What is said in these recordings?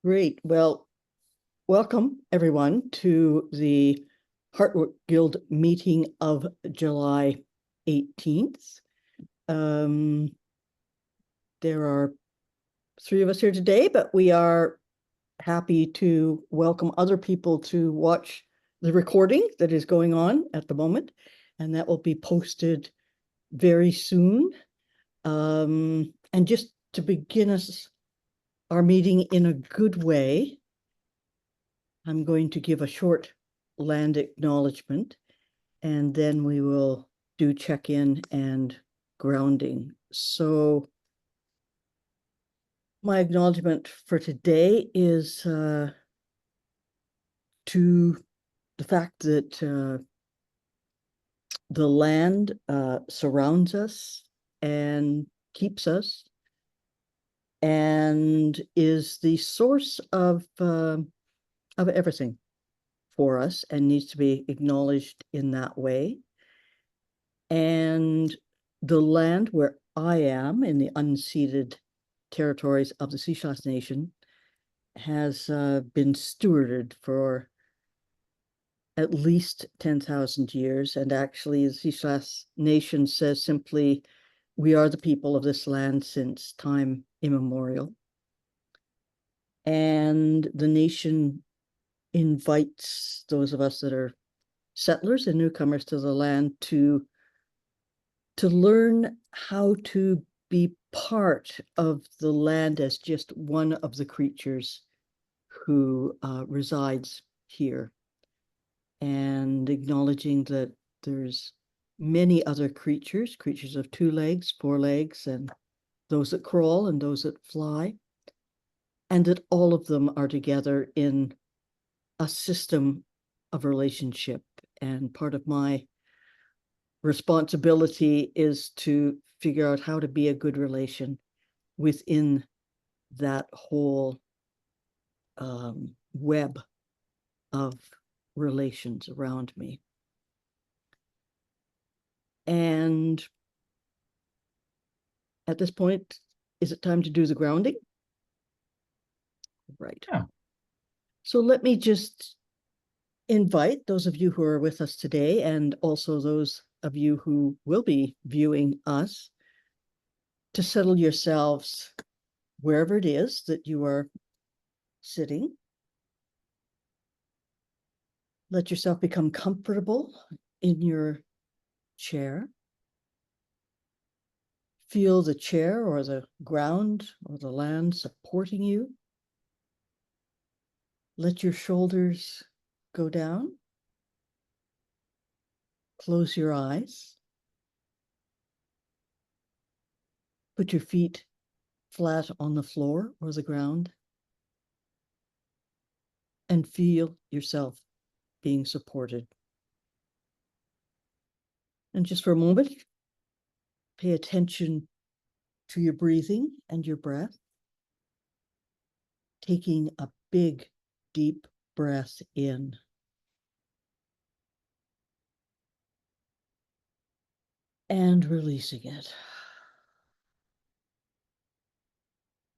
Great. Well, welcome everyone to the Heartwork Guild meeting of July 18th. There are three of us here today, but we are happy to welcome other people to watch the recording that is going on at the moment, and that will be posted very soon. And just to begin our meeting in a good way, I'm going to give a short land acknowledgement, and then we will do check-in and grounding. So my acknowledgement for today is to the fact that the land surrounds us and keeps us and is the source of everything for us and needs to be acknowledged in that way. And the land where I am in the unceded territories of the Sislas Nation has been stewarded for at least 10,000 years. And actually, the Sislas Nation says simply, we are the people of this land since time immemorial. And the nation invites those of us that are settlers and newcomers to the land to learn how to be part of the land as just one of the creatures who resides here, and acknowledging that there's many other creatures of 2 legs, 4 legs, and those that crawl and those that fly, and that all of them are together in a system of relationship. And part of my responsibility is to figure out how to be a good relation within that whole web of relations around me. And at this point, is it time to do the grounding? Right. Yeah. So let me just invite those of you who are with us today, and also those of you who will be viewing us, to settle yourselves wherever it is that you are sitting. Let yourself become comfortable in your chair. Feel the chair or the ground or the land supporting you. Let your shoulders go down. Close your eyes. Put your feet flat on the floor or the ground, and feel yourself being supported. And just for a moment, pay attention to your breathing and your breath. Taking a big, deep breath in. And releasing it.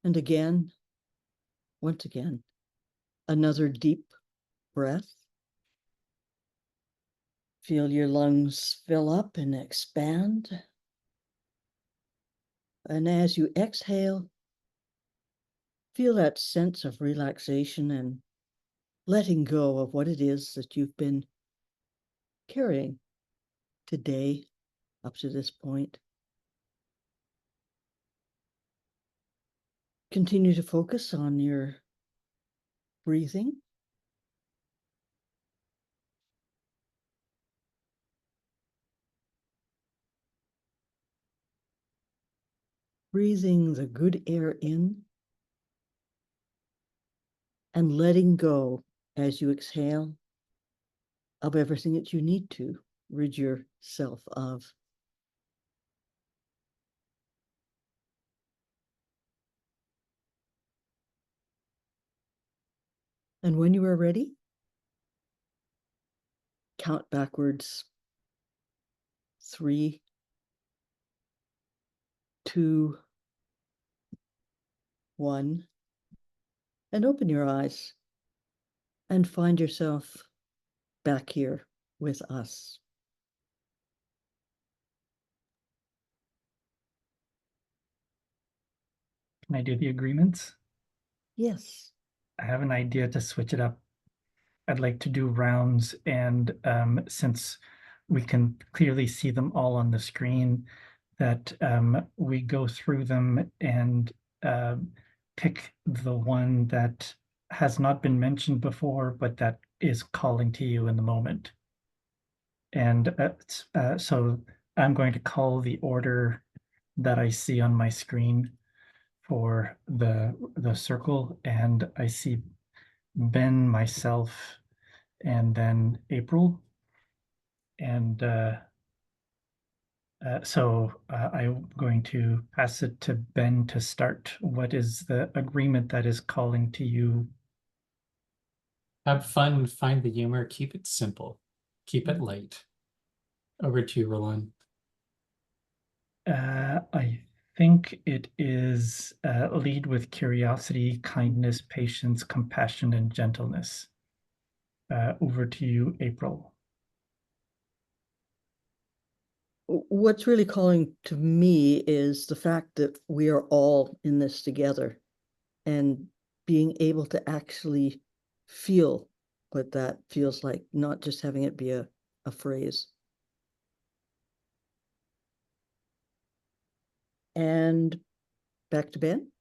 And again, once again, another deep breath. Feel your lungs fill up and expand. And as you exhale, feel that sense of relaxation and letting go of what it is that you've been carrying today up to this point. Continue to focus on your breathing. Breathing the good air in and letting go as you exhale of everything that you need to rid yourself of. And when you are ready, count backwards 3, 2, 1, and open your eyes and find yourself back here with us. Can I do the agreements? Yes. I have an idea to switch it up. I'd like to do rounds, and since we can clearly see them all on the screen, that we go through them and pick the one that has not been mentioned before, but that is calling to you in the moment. And so I'm going to call the order that I see on my screen for the circle, and I see Ben, myself, and then April. And I'm going to pass it to Ben to start. What is the agreement that is calling to you? Have fun, find the humor, keep it simple, keep it light. Over to you, Roland. I think it is lead with curiosity, kindness, patience, compassion, and gentleness. Over to you, April. What's really calling to me is the fact that we are all in this together, and being able to actually feel what that feels like, not just having it be a phrase. And back to Ben.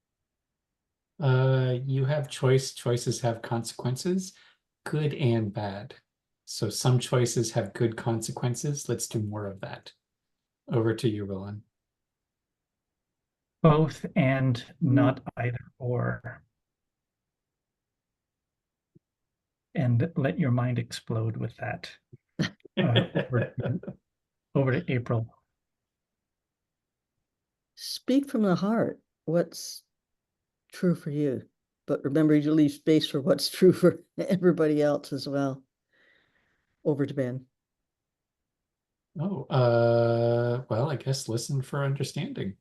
You have choice. Choices have consequences, good and bad. So some choices have good consequences. Let's do more of that. Over to you, Roland. Both and not either or. And let your mind explode with that. Over to April. Speak from the heart. What's true for you? But remember to leave space for what's true for everybody else as well. Over to Ben. Oh, well, I guess listen for understanding.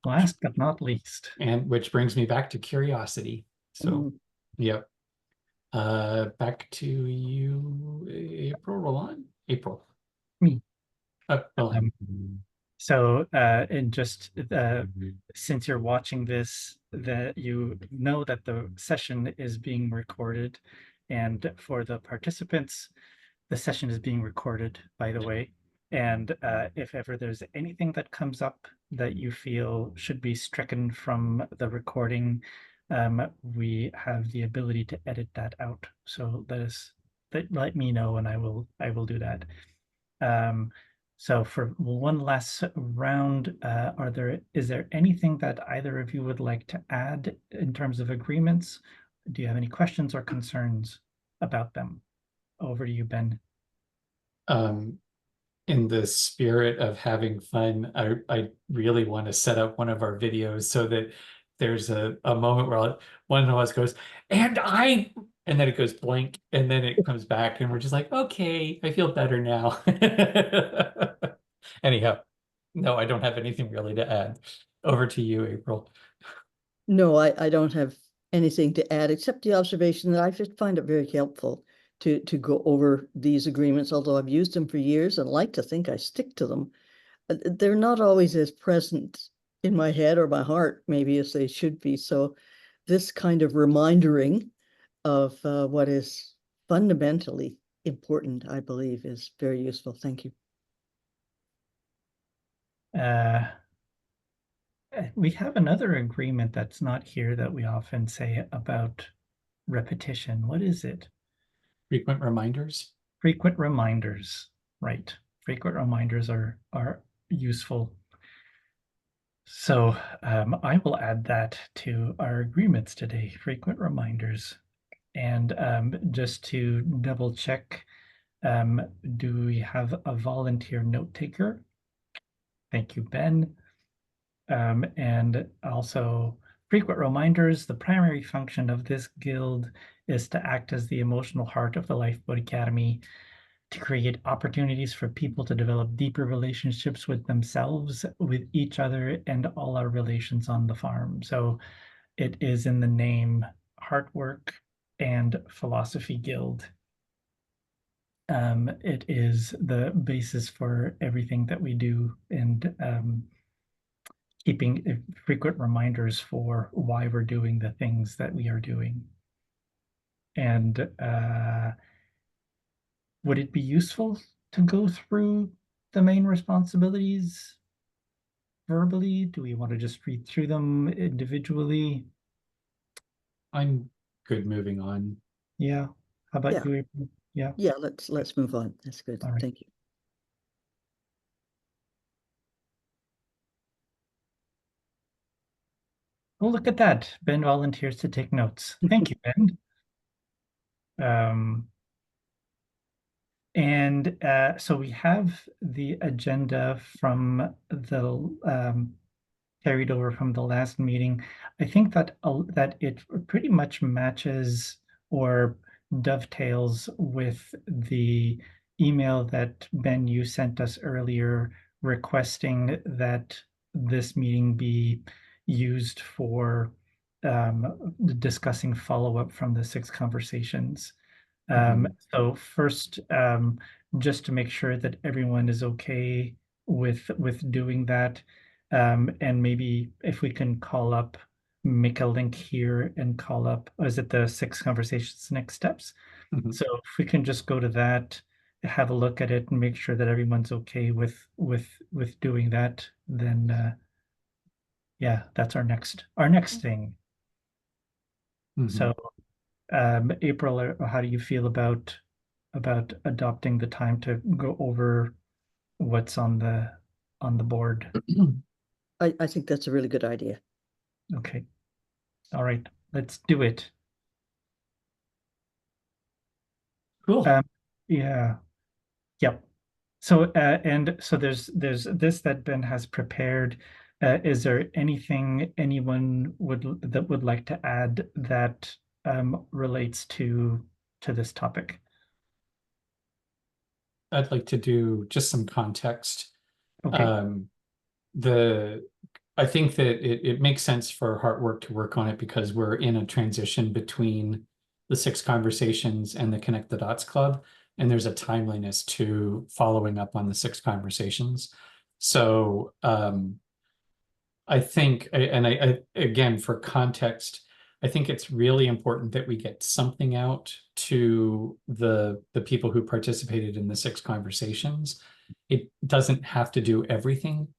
Last but not least. And which brings me back to curiosity. So, yep. Back to you, April. Roland. April. Me. Roland. And just since you're watching this, that you know that the session is being recorded, and for the participants, the session is being recorded, by the way. And if ever there's anything that comes up that you feel should be stricken from the recording, we have the ability to edit that out. So let me know, and I will do that. So for one last round, is there anything that either of you would like to add in terms of agreements? Do you have any questions or concerns about them? Over to you, Ben. In the spirit of having fun, I really want to set up one of our videos so that there's a moment where one of us goes, and then it goes blank, and then it comes back, and we're just like, okay, I feel better now. Anyhow, no, I don't have anything really to add. Over to you, April. No, I don't have anything to add except the observation that I just find it very helpful to go over these agreements, although I've used them for years and like to think I stick to them. They're not always as present in my head or my heart, maybe, as they should be. So this kind of remindering of what is fundamentally important, I believe, is very useful. Thank you. We have another agreement that's not here that we often say about repetition. What is it? Frequent reminders. Frequent reminders, right. Frequent reminders are useful. So I will add that to our agreements today, frequent reminders. And just to double check, do we have a volunteer note taker? Thank you, Ben. And also frequent reminders, the primary function of this guild is to act as the emotional heart of the Lifeboat Academy, to create opportunities for people to develop deeper relationships with themselves, with each other, and all our relations on the farm. So it is in the name Heartwork and Philosophy Guild. It is the basis for everything that we do, and keeping frequent reminders for why we're doing the things that we are doing. And would it be useful to go through the main responsibilities verbally? Do we want to just read through them individually? I'm good moving on. Yeah. How about Yeah. you, April? Yeah. Yeah, let's move on. That's good. All right. Thank you. Oh, look at that. Ben volunteers to take notes. Thank you, Ben. And so we have the agenda from the carried over from the last meeting. I think that that it pretty much matches or dovetails with the email that Ben, you sent us earlier, requesting that this meeting be used for discussing follow-up from the 6 conversations. So first, just to make sure that everyone is okay with doing that, and maybe if we can make a link here and call up, is it the 6 conversations next steps? Mhm. So if we can just go to that, have a look at it, and make sure that everyone's okay with doing that, then yeah, that's our next thing. So April, how do you feel about adopting the time to go over what's on the board? I think that's a really good idea. Okay. All right, let's do it. Cool. Yeah. Yep. So and so there's this that Ben has prepared. Is there anything anyone would like to add that relates to this topic? I'd like to do just some context. Okay. I think that it makes sense for Heartwork to work on it because we're in a transition between the 6 conversations and the Connect the Dots Club, and there's a timeliness to following up on the 6 conversations. So I think, and I again, for context, I think it's really important that we get something out to the people who participated in the 6 conversations. It doesn't have to do everything.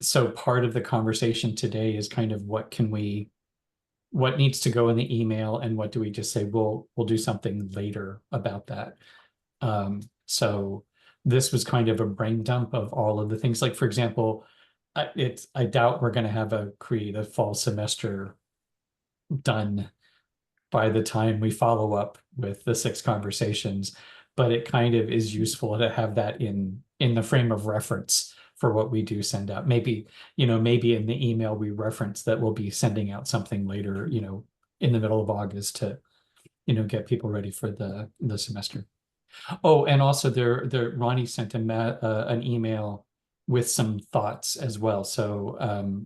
So part of the conversation today is kind of what needs to go in the email and what do we just say, we'll do something later about that. So this was kind of a brain dump of all of the things. Like, for example, I doubt we're going to have create a fall semester done by the time we follow up with the 6 conversations, but it kind of is useful to have that in the frame of reference for what we do send out. Maybe maybe in the email we reference that we'll be sending out something later, in the middle of August to get people ready for the semester. Oh, and also Ronnie sent an email with some thoughts as well, so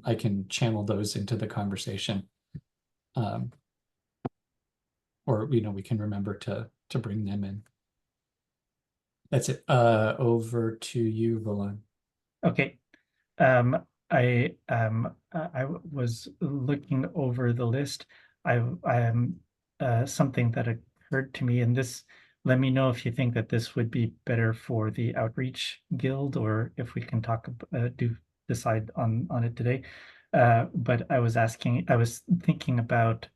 I can channel those into the conversation. Or we can remember to bring them in. That's it. Over to you, Roland. Okay. I was looking over the list. I am something that occurred to me, and this, let me know if you think that this would be better for the outreach guild, or if we can decide on it today. But I was thinking about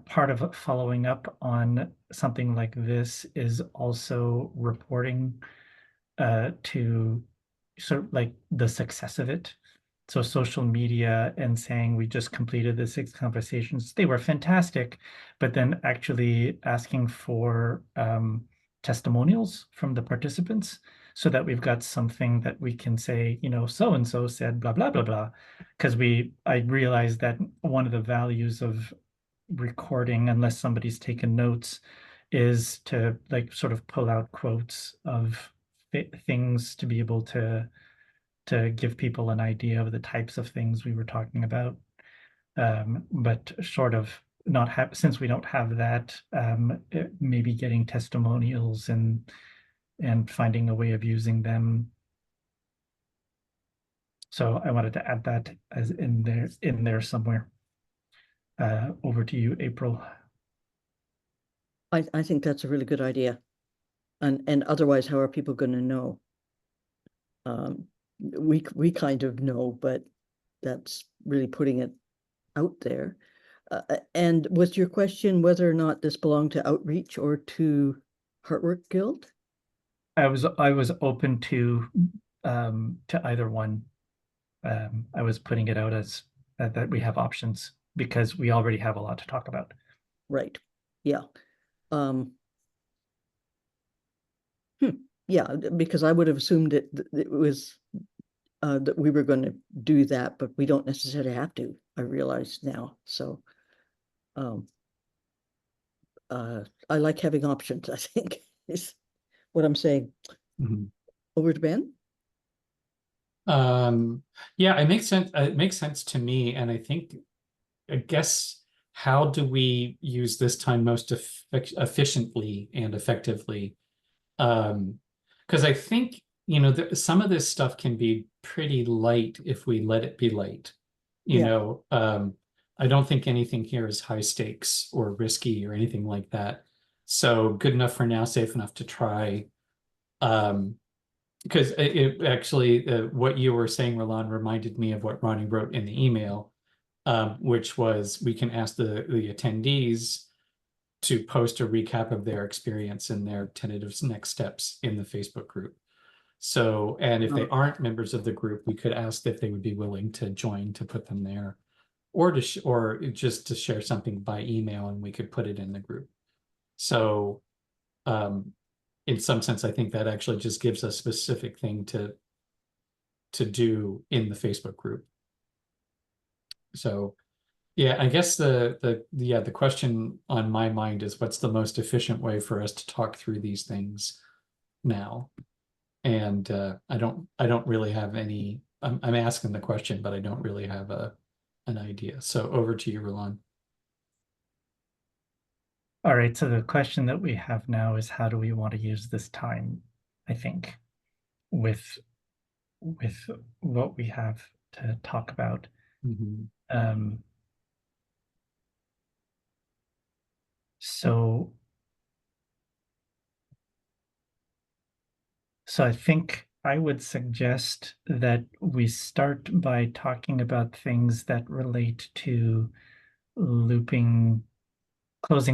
part of following up on something like this is also reporting to sort of like the success of it. So social media and saying we just completed the 6 conversations, they were fantastic, but then actually asking for testimonials from the participants so that we've got something that we can say, so and so said blah blah blah blah. Because I realized that one of the values of recording, unless somebody's taken notes, is to like sort of pull out quotes of things to be able to give people an idea of the types of things we were talking about. but short of not have, since we don't have that, maybe getting testimonials and finding a way of using them. So I wanted to add that as in there somewhere. Over to you, April. I think that's a really good idea. And otherwise, how are people going to know? We kind of know, but that's really putting it out there. And was your question whether or not this belonged to Outreach or to Heartwork Guild? I was open to either one. I was putting it out as that we have options because we already have a lot to talk about. Right. Yeah. Yeah, because I would have assumed it was that we were going to do that, but we don't necessarily have to, I realize now. So I like having options, I think, is what I'm saying. Mhm. Over to Ben. Yeah, it makes sense. It makes sense to me, and I guess, how do we use this time most efficiently and effectively? Because I think, some of this stuff can be pretty light if we let it be light. Yeah. I don't think anything here is high stakes or risky or anything like that. So good enough for now, safe enough to try. Because it actually, what you were saying, Roland, reminded me of what Ronnie wrote in the email, which was we can ask the attendees to post a recap of their experience and their tentative next steps in the Facebook group. So, and if they aren't members of the group, we could ask if they would be willing to join to put them there, or or just to share something by email, and we could put it in the group. So, in some sense, I think that actually just gives a specific thing to do in the Facebook group. So, yeah, I guess the question on my mind is what's the most efficient way for us to talk through these things now? And I don't really have any. I'm asking the question, but I don't really have an idea. So over to you, Roland. All right, so the question that we have now is how do we want to use this time, I think, with what we have to talk about. So I think I would suggest that we start by talking about things that relate to closing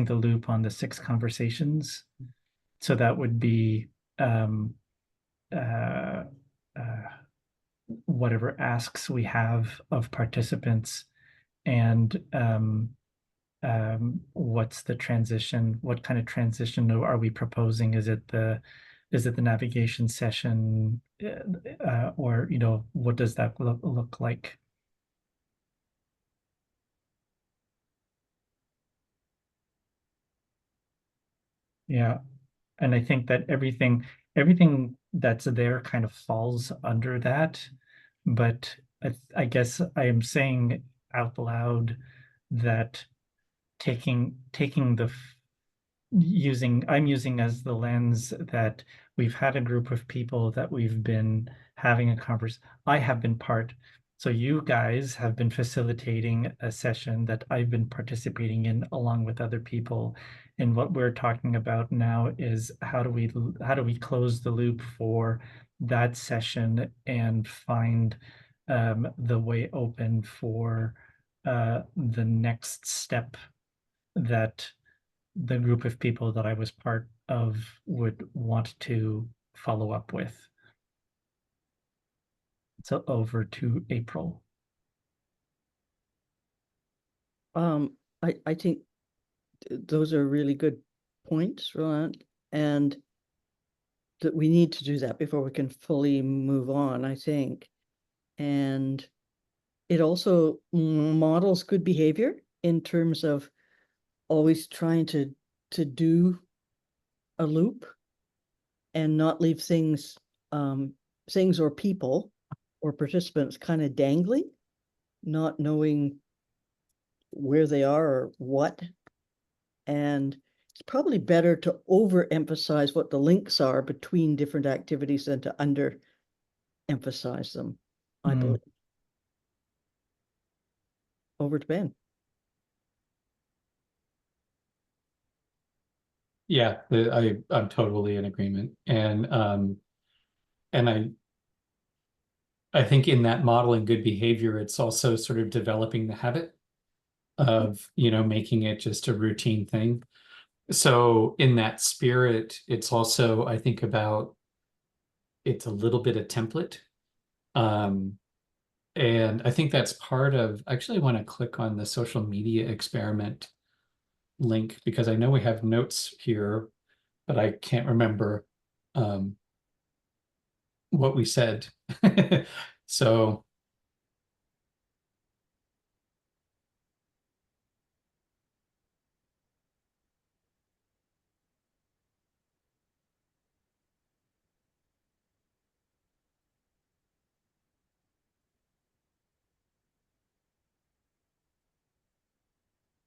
the loop on the 6 conversations. So that would be whatever asks we have of participants, and what's the transition? What kind of transition are we proposing? Is it the navigation session, or what does that look like? Yeah, and I think that everything that's there kind of falls under that, but I guess I am saying out loud that I'm using as the lens that we've had a group of people that we've been having a conversation. I have been part. So you guys have been facilitating a session that I've been participating in along with other people. And what we're talking about now is how do we close the loop for that session and find the way open for the next step that the group of people that I was part of would want to follow up with. So over to April. I think those are really good points, Roland, and that we need to do that before we can fully move on, I think. And it also models good behavior in terms of always trying to do a loop and not leave things or people or participants kind of dangling, not knowing where they are or what. And it's probably better to overemphasize what the links are between different activities than to underemphasize them, I believe. Over to Ben. Yeah, I'm totally in agreement. And I think in that modeling good behavior, it's also sort of developing the habit of, making it just a routine thing. So in that spirit, it's also, I think about it's a little bit of template. And I think that's part of, actually I want to click on the social media experiment link because I know we have notes here, but I can't remember what we said. So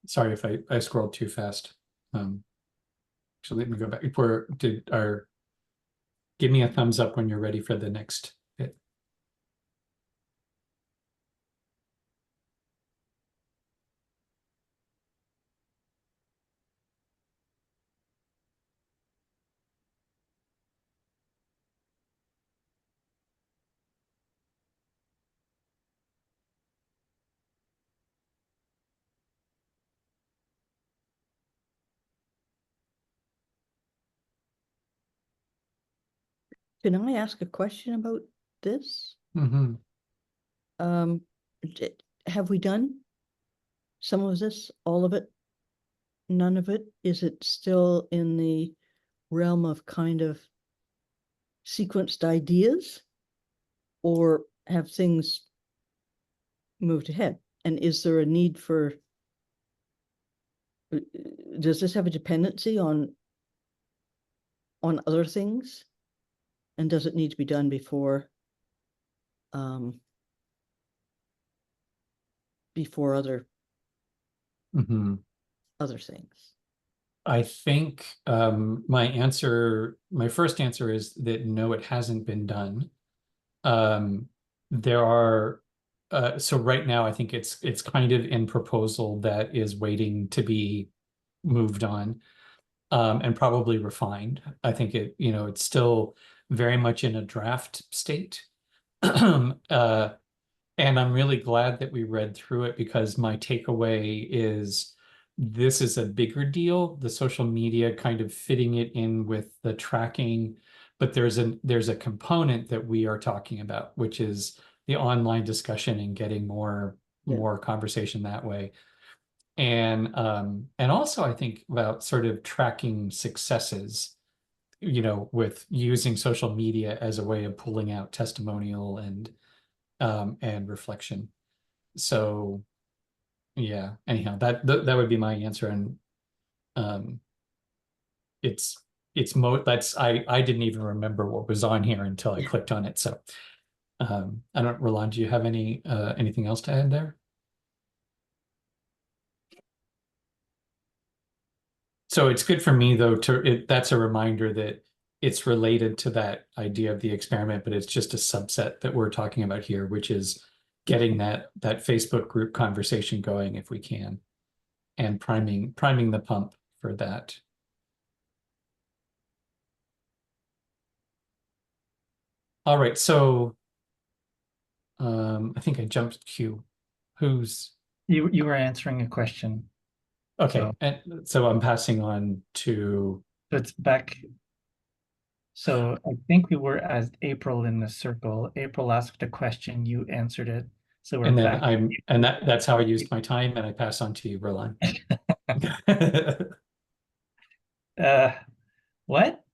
sorry if I scrolled too fast. So let me go back. Give me a thumbs up when you're ready for the next bit. Can I ask a question about this? Mm-hmm. Have we done some of this, all of it, none of it? Is it still in the realm of kind of sequenced ideas? Or have things moved ahead? And is there a need for, does this have a dependency on other things? And does it need to be done before other Mm-hmm. other things? I think my first answer is that no, it hasn't been done. There are so right now I think it's kind of in proposal that is waiting to be moved on and probably refined. I think it's still very much in a draft state. And I'm really glad that we read through it because my takeaway is this is a bigger deal, the social media kind of fitting it in with the tracking, but there's a component that we are talking about, which is the online discussion and getting more conversation that way. And also I think about sort of tracking successes, with using social media as a way of pulling out testimonial and reflection. So yeah, anyhow, that would be my answer. And it's that's I didn't even remember what was on here until I clicked on it. So I don't, Roland, do you have anything else to add there? So it's good for me though that's a reminder that it's related to that idea of the experiment, but it's just a subset that we're talking about here, which is getting that Facebook group conversation going if we can, and priming the pump for that. All right, so I think I jumped queue. Who's You were answering a question. okay? So, And so I'm passing on to. so it's back. So I think we were as April in the circle. April asked a question, you answered it. So we're And then back. that's how I used my time, and I pass on to you, Roland. What?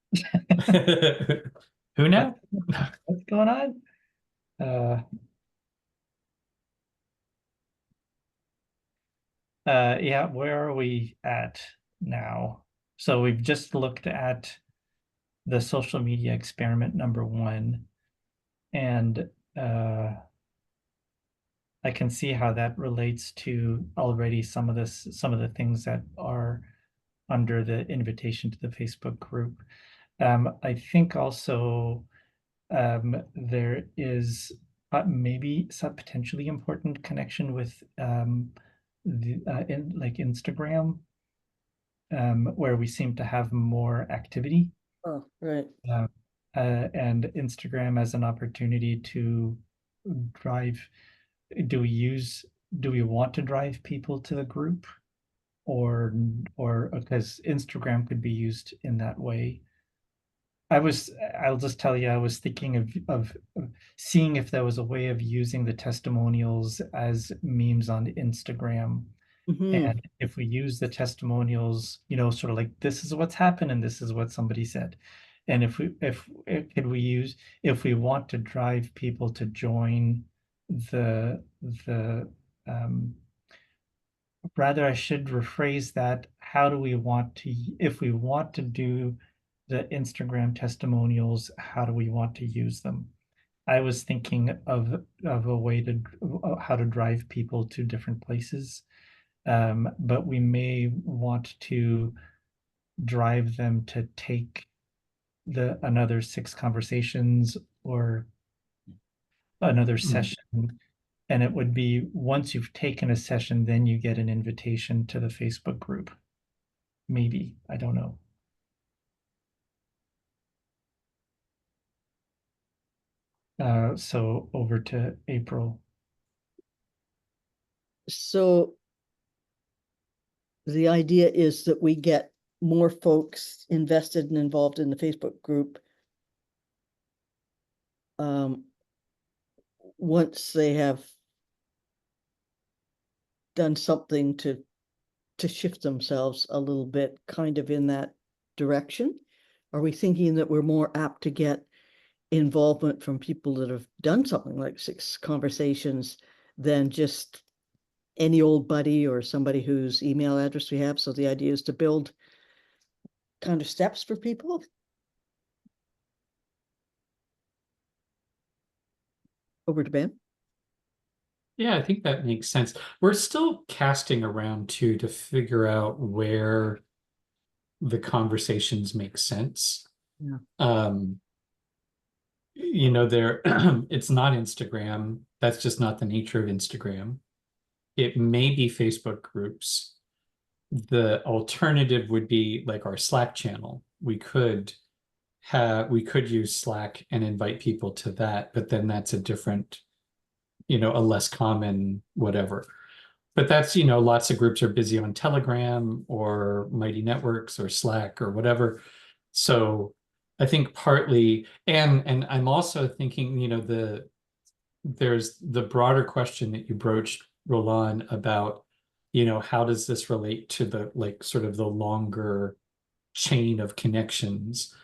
Who now? What's going on? Yeah, where are we at now? So we've just looked at the social media experiment number 1, and I can see how that relates to already some of the things that are under the invitation to the Facebook group. I think also there is maybe some potentially important connection with like Instagram, where we seem to have more activity. Oh, right. And Instagram as an opportunity to drive. Do we want to drive people to the group, or because Instagram could be used in that way? I'll just tell you, I was thinking of seeing if there was a way of using the testimonials as memes on Instagram. Mhm. And if we use the testimonials, sort of like, this is what's happened and this is what somebody said. And if we want to drive people to join the rather, I should rephrase that. How do we want to, if we want to do the Instagram testimonials, how do we want to use them? I was thinking of a way to how to drive people to different places, but we may want to drive them to take another 6 conversations or another session. And it would be, once you've taken a session, then you get an invitation to the Facebook group. Maybe, I don't know. So over to April. So the idea is that we get more folks invested and involved in the Facebook group once they have done something to shift themselves a little bit kind of in that direction. Are we thinking that we're more apt to get involvement from people that have done something like 6 conversations than just any old buddy or somebody whose email address we have? So the idea is to build kind of steps for people. Over to Ben. Yeah, I think that makes sense. We're still casting around too to figure out where the conversations make sense. Yeah. There it's not Instagram. That's just not the nature of Instagram. It may be Facebook groups. The alternative would be like our Slack channel. We could use Slack and invite people to that, but then that's a different, a less common whatever. But that's, lots of groups are busy on Telegram or Mighty Networks or Slack or whatever. So I think partly, and I'm also thinking, there's the broader question that you broached, Roland, about, how does this relate to the like sort of the longer chain of connections?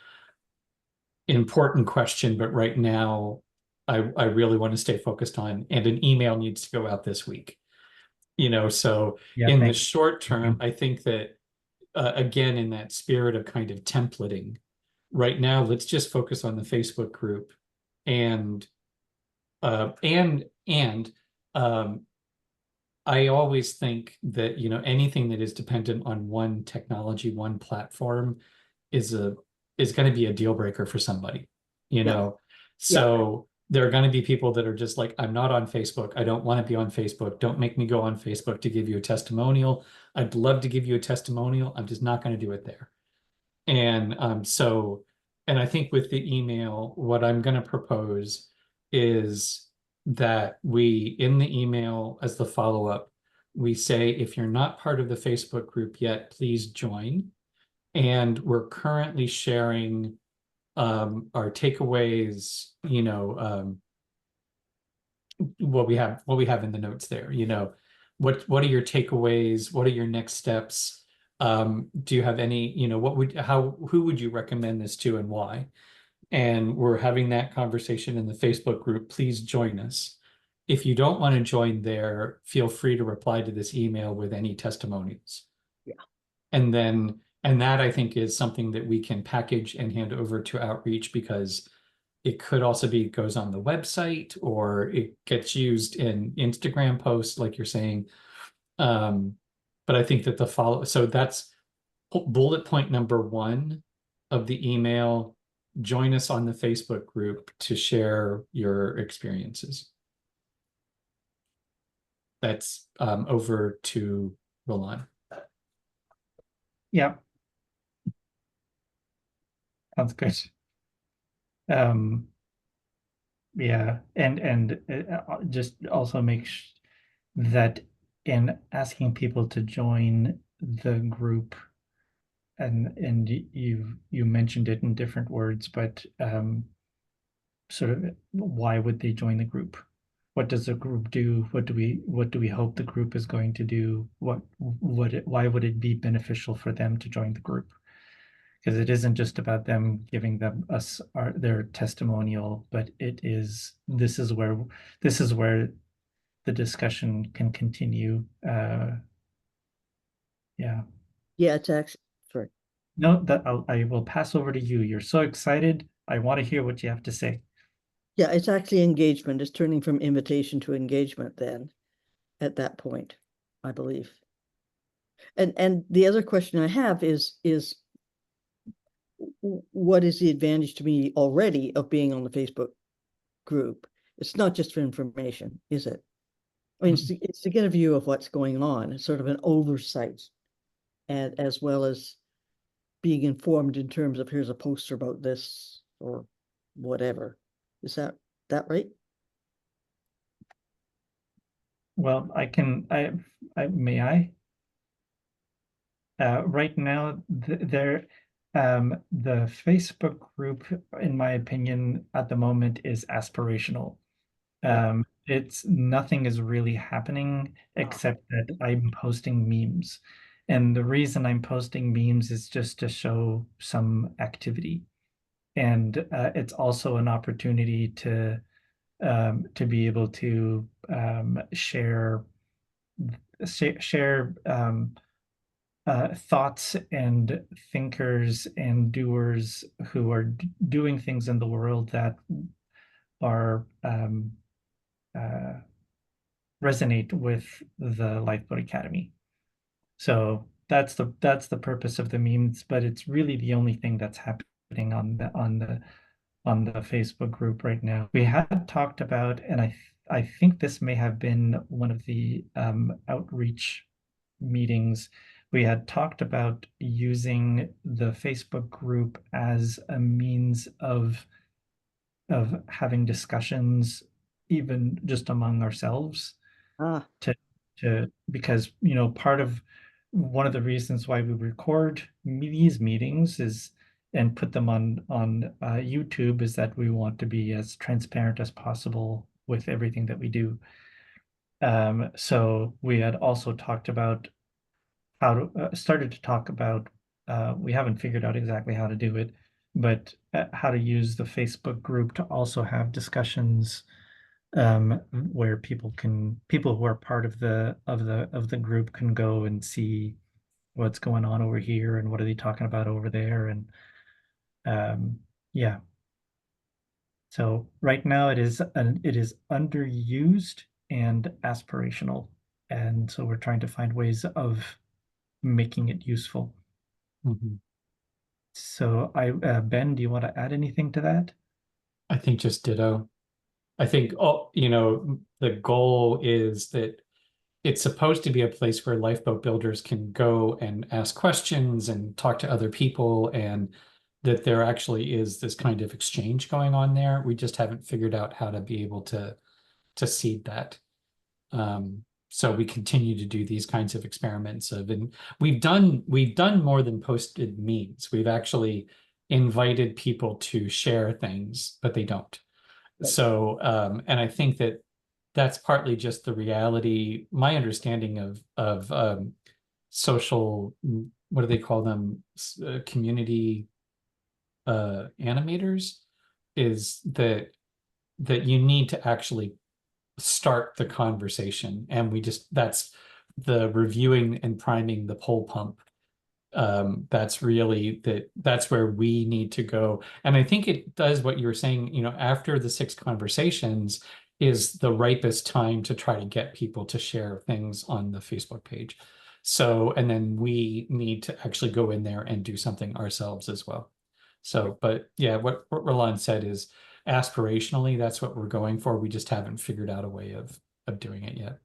Important question, but right now I really want to stay focused on, and an email needs to go out this week. So Yeah, in the thanks. short term, I think that again, in that spirit of kind of templating, right now, let's just focus on the Facebook group and I always think that, anything that is dependent on one technology, one platform is going to be a deal breaker for somebody, So there are going to be people that are just like, I'm not on Facebook. I don't want to be on Facebook. Don't make me go on Facebook to give you a testimonial. I'd love to give you a testimonial. I'm just not going to do it there. And and I think with the email, what I'm going to propose is that we, in the email as the follow-up, we say, if you're not part of the Facebook group yet, please join. And we're currently sharing our takeaways, what we have in the notes there, what are your takeaways? What are your next steps? Do you have any, who would you recommend this to and why? And we're having that conversation in the Facebook group. Please join us. If you don't want to join there, feel free to reply to this email with any testimonials. Yeah. And that I think is something that we can package and hand over to Outreach, because it could also be goes on the website, or it gets used in Instagram posts, like you're saying. But I think that so that's bullet point number 1 of the email. Join us on the Facebook group to share your experiences. That's over to Roland. Yeah. Sounds good. Yeah, and just also make that in asking people to join the group, and you mentioned it in different words, but sort of why would they join the group? What does the group do? What do we hope the group is going to do? Why would it be beneficial for them to join the group? Because it isn't just about them giving their testimonial, but this is where the discussion can continue. Yeah. Yeah, it's actually, sorry. No, I will pass over to you. You're so excited. I want to hear what you have to say. Yeah, it's actually engagement. It's turning from invitation to engagement then at that point, I believe. And the other question I have is what is the advantage to me already of being on the Facebook group? It's not just for information, is it? I mean, it's to get a view of what's going on. It's sort of an oversight, and as well as being informed in terms of here's a poster about this or whatever. Is that right? Well, may I? Right now, the Facebook group, in my opinion, at the moment is aspirational. It's nothing is really happening except that I'm posting memes. And the reason I'm posting memes is just to show some activity. And it's also an opportunity to be able to share thoughts and thinkers and doers who are doing things in the world that are resonate with the Lifeboat Academy. So that's the purpose of the memes, but it's really the only thing that's happening on the Facebook group right now. We had talked about, and I think this may have been one of the outreach meetings. We had talked about using the Facebook group as a means of having discussions, even just among ourselves, because part of one of the reasons why we record these meetings is and put them on YouTube is that we want to be as transparent as possible with everything that we do. So we had also talked about started to talk about, we haven't figured out exactly how to do it, but how to use the Facebook group to also have discussions where people who are part of the group can go and see what's going on over here and what are they talking about over there. And yeah. So right now it is underused and aspirational. And so we're trying to find ways of making it useful. So Ben, do you want to add anything to that? I think just ditto. I think, the goal is that it's supposed to be a place where lifeboat builders can go and ask questions and talk to other people, and that there actually is this kind of exchange going on there. We just haven't figured out how to be able to seed that. So we continue to do these kinds of experiments and we've done more than posted memes. We've actually invited people to share things, but they don't. So, and I think that that's partly just the reality. My understanding of social, what do they call them? Community animators, is that you need to actually start the conversation, and that's the reviewing and priming the pole pump that's really that's where we need to go. And I think it does what you were saying, you know, after the 6 conversations is the ripest time to try to get people to share things on the Facebook page. So, and then we need to actually go in there and do something ourselves as well. So, but yeah, what Roland said is aspirationally, that's what we're going for. We just haven't figured out a way of doing it yet.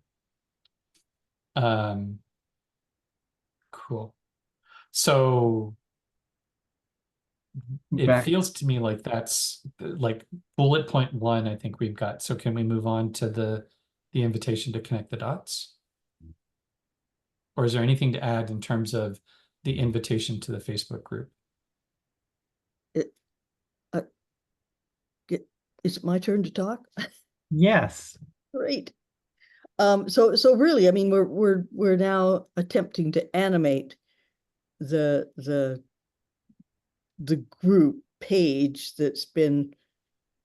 Cool. So it Back. feels to me like that's like bullet point 1, I think we've got. So can we move on to the invitation to connect the dots? Or is there anything to add in terms of the invitation to the Facebook group? Is it my turn to talk? Yes. Great. So really, I mean, we're now attempting to animate the group page that's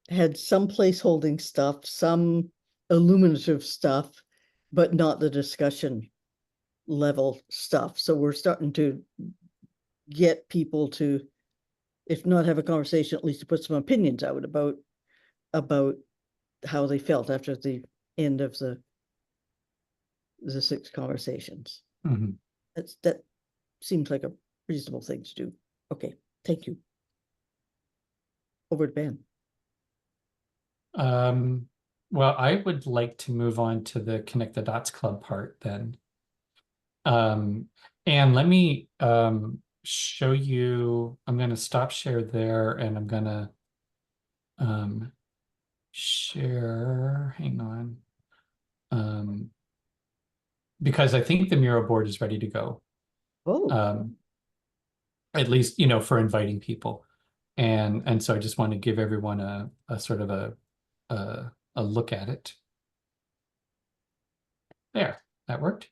had some placeholding stuff, some illuminative stuff, but not the discussion level stuff. So we're starting to get people to, if not have a conversation, at least to put some opinions out about how they felt after the end of the 6 conversations. Mhm. That seems like a reasonable thing to do. Okay, thank you. Over to Ben. Well, I would like to move on to the Connect the Dots Club part then. And let me show you, I'm going to stop share there and I'm going to share, hang on. Because I think the Miro board is ready to go. Oh, At least, you know, for inviting people. And so I just want to give everyone a sort of a look at it. There, that worked.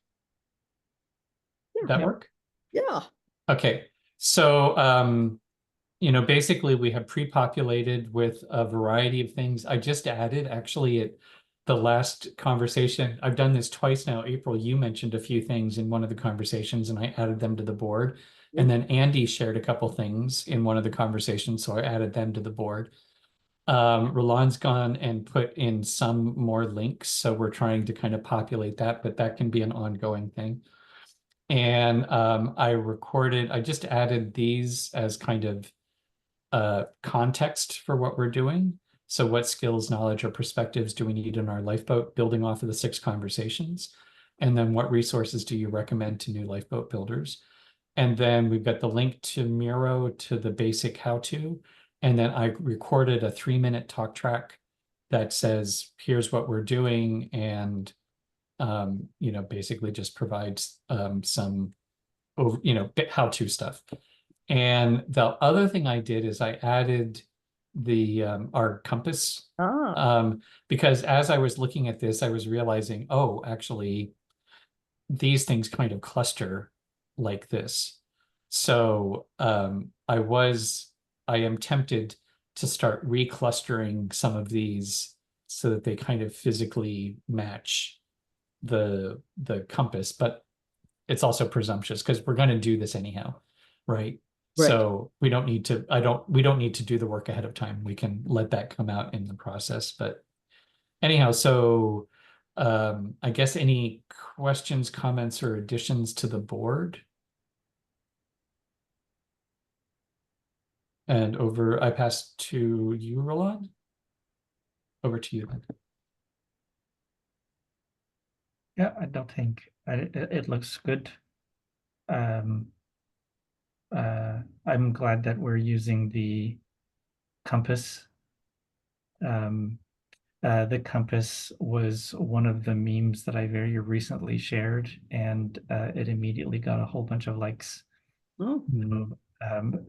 Did that Yep. work? yeah. Okay. So you know, basically we have pre-populated with a variety of things. I just added actually at the last conversation. I've done this twice now. April, you mentioned a few things in one of the conversations and I added them to the board. And then Andy shared a couple things in one of the conversations, so I added them to the board. Roland's gone and put in some more links, so we're trying to kind of populate that, but that can be an ongoing thing. And I just added these as kind of context for what we're doing. So what skills, knowledge, or perspectives do we need in our lifeboat, building off of the 6 conversations? And then what resources do you recommend to new lifeboat builders? And then we've got the link to Miro to the basic how-to. And then I recorded a 3-minute talk track that says, here's what we're doing. And, you know, basically just provides some, you know, how-to stuff. And the other thing I did is I added the our compass, because as I was looking at this, I was realizing, oh, actually, these things kind of cluster like this. So I am tempted to start reclustering some of these so that they kind of physically match the compass, but it's also presumptuous because we're going to do this anyhow, right? Right. So we don't need to, we don't need to do the work ahead of time. We can let that come out in the process. But anyhow, so I guess any questions, comments, or additions to the board? And I pass to you, Roland. Over to you then. Yeah, I don't think it looks good. I'm glad that we're using the compass. The compass was one of the memes that I very recently shared, and it immediately got a whole bunch of likes. Oh,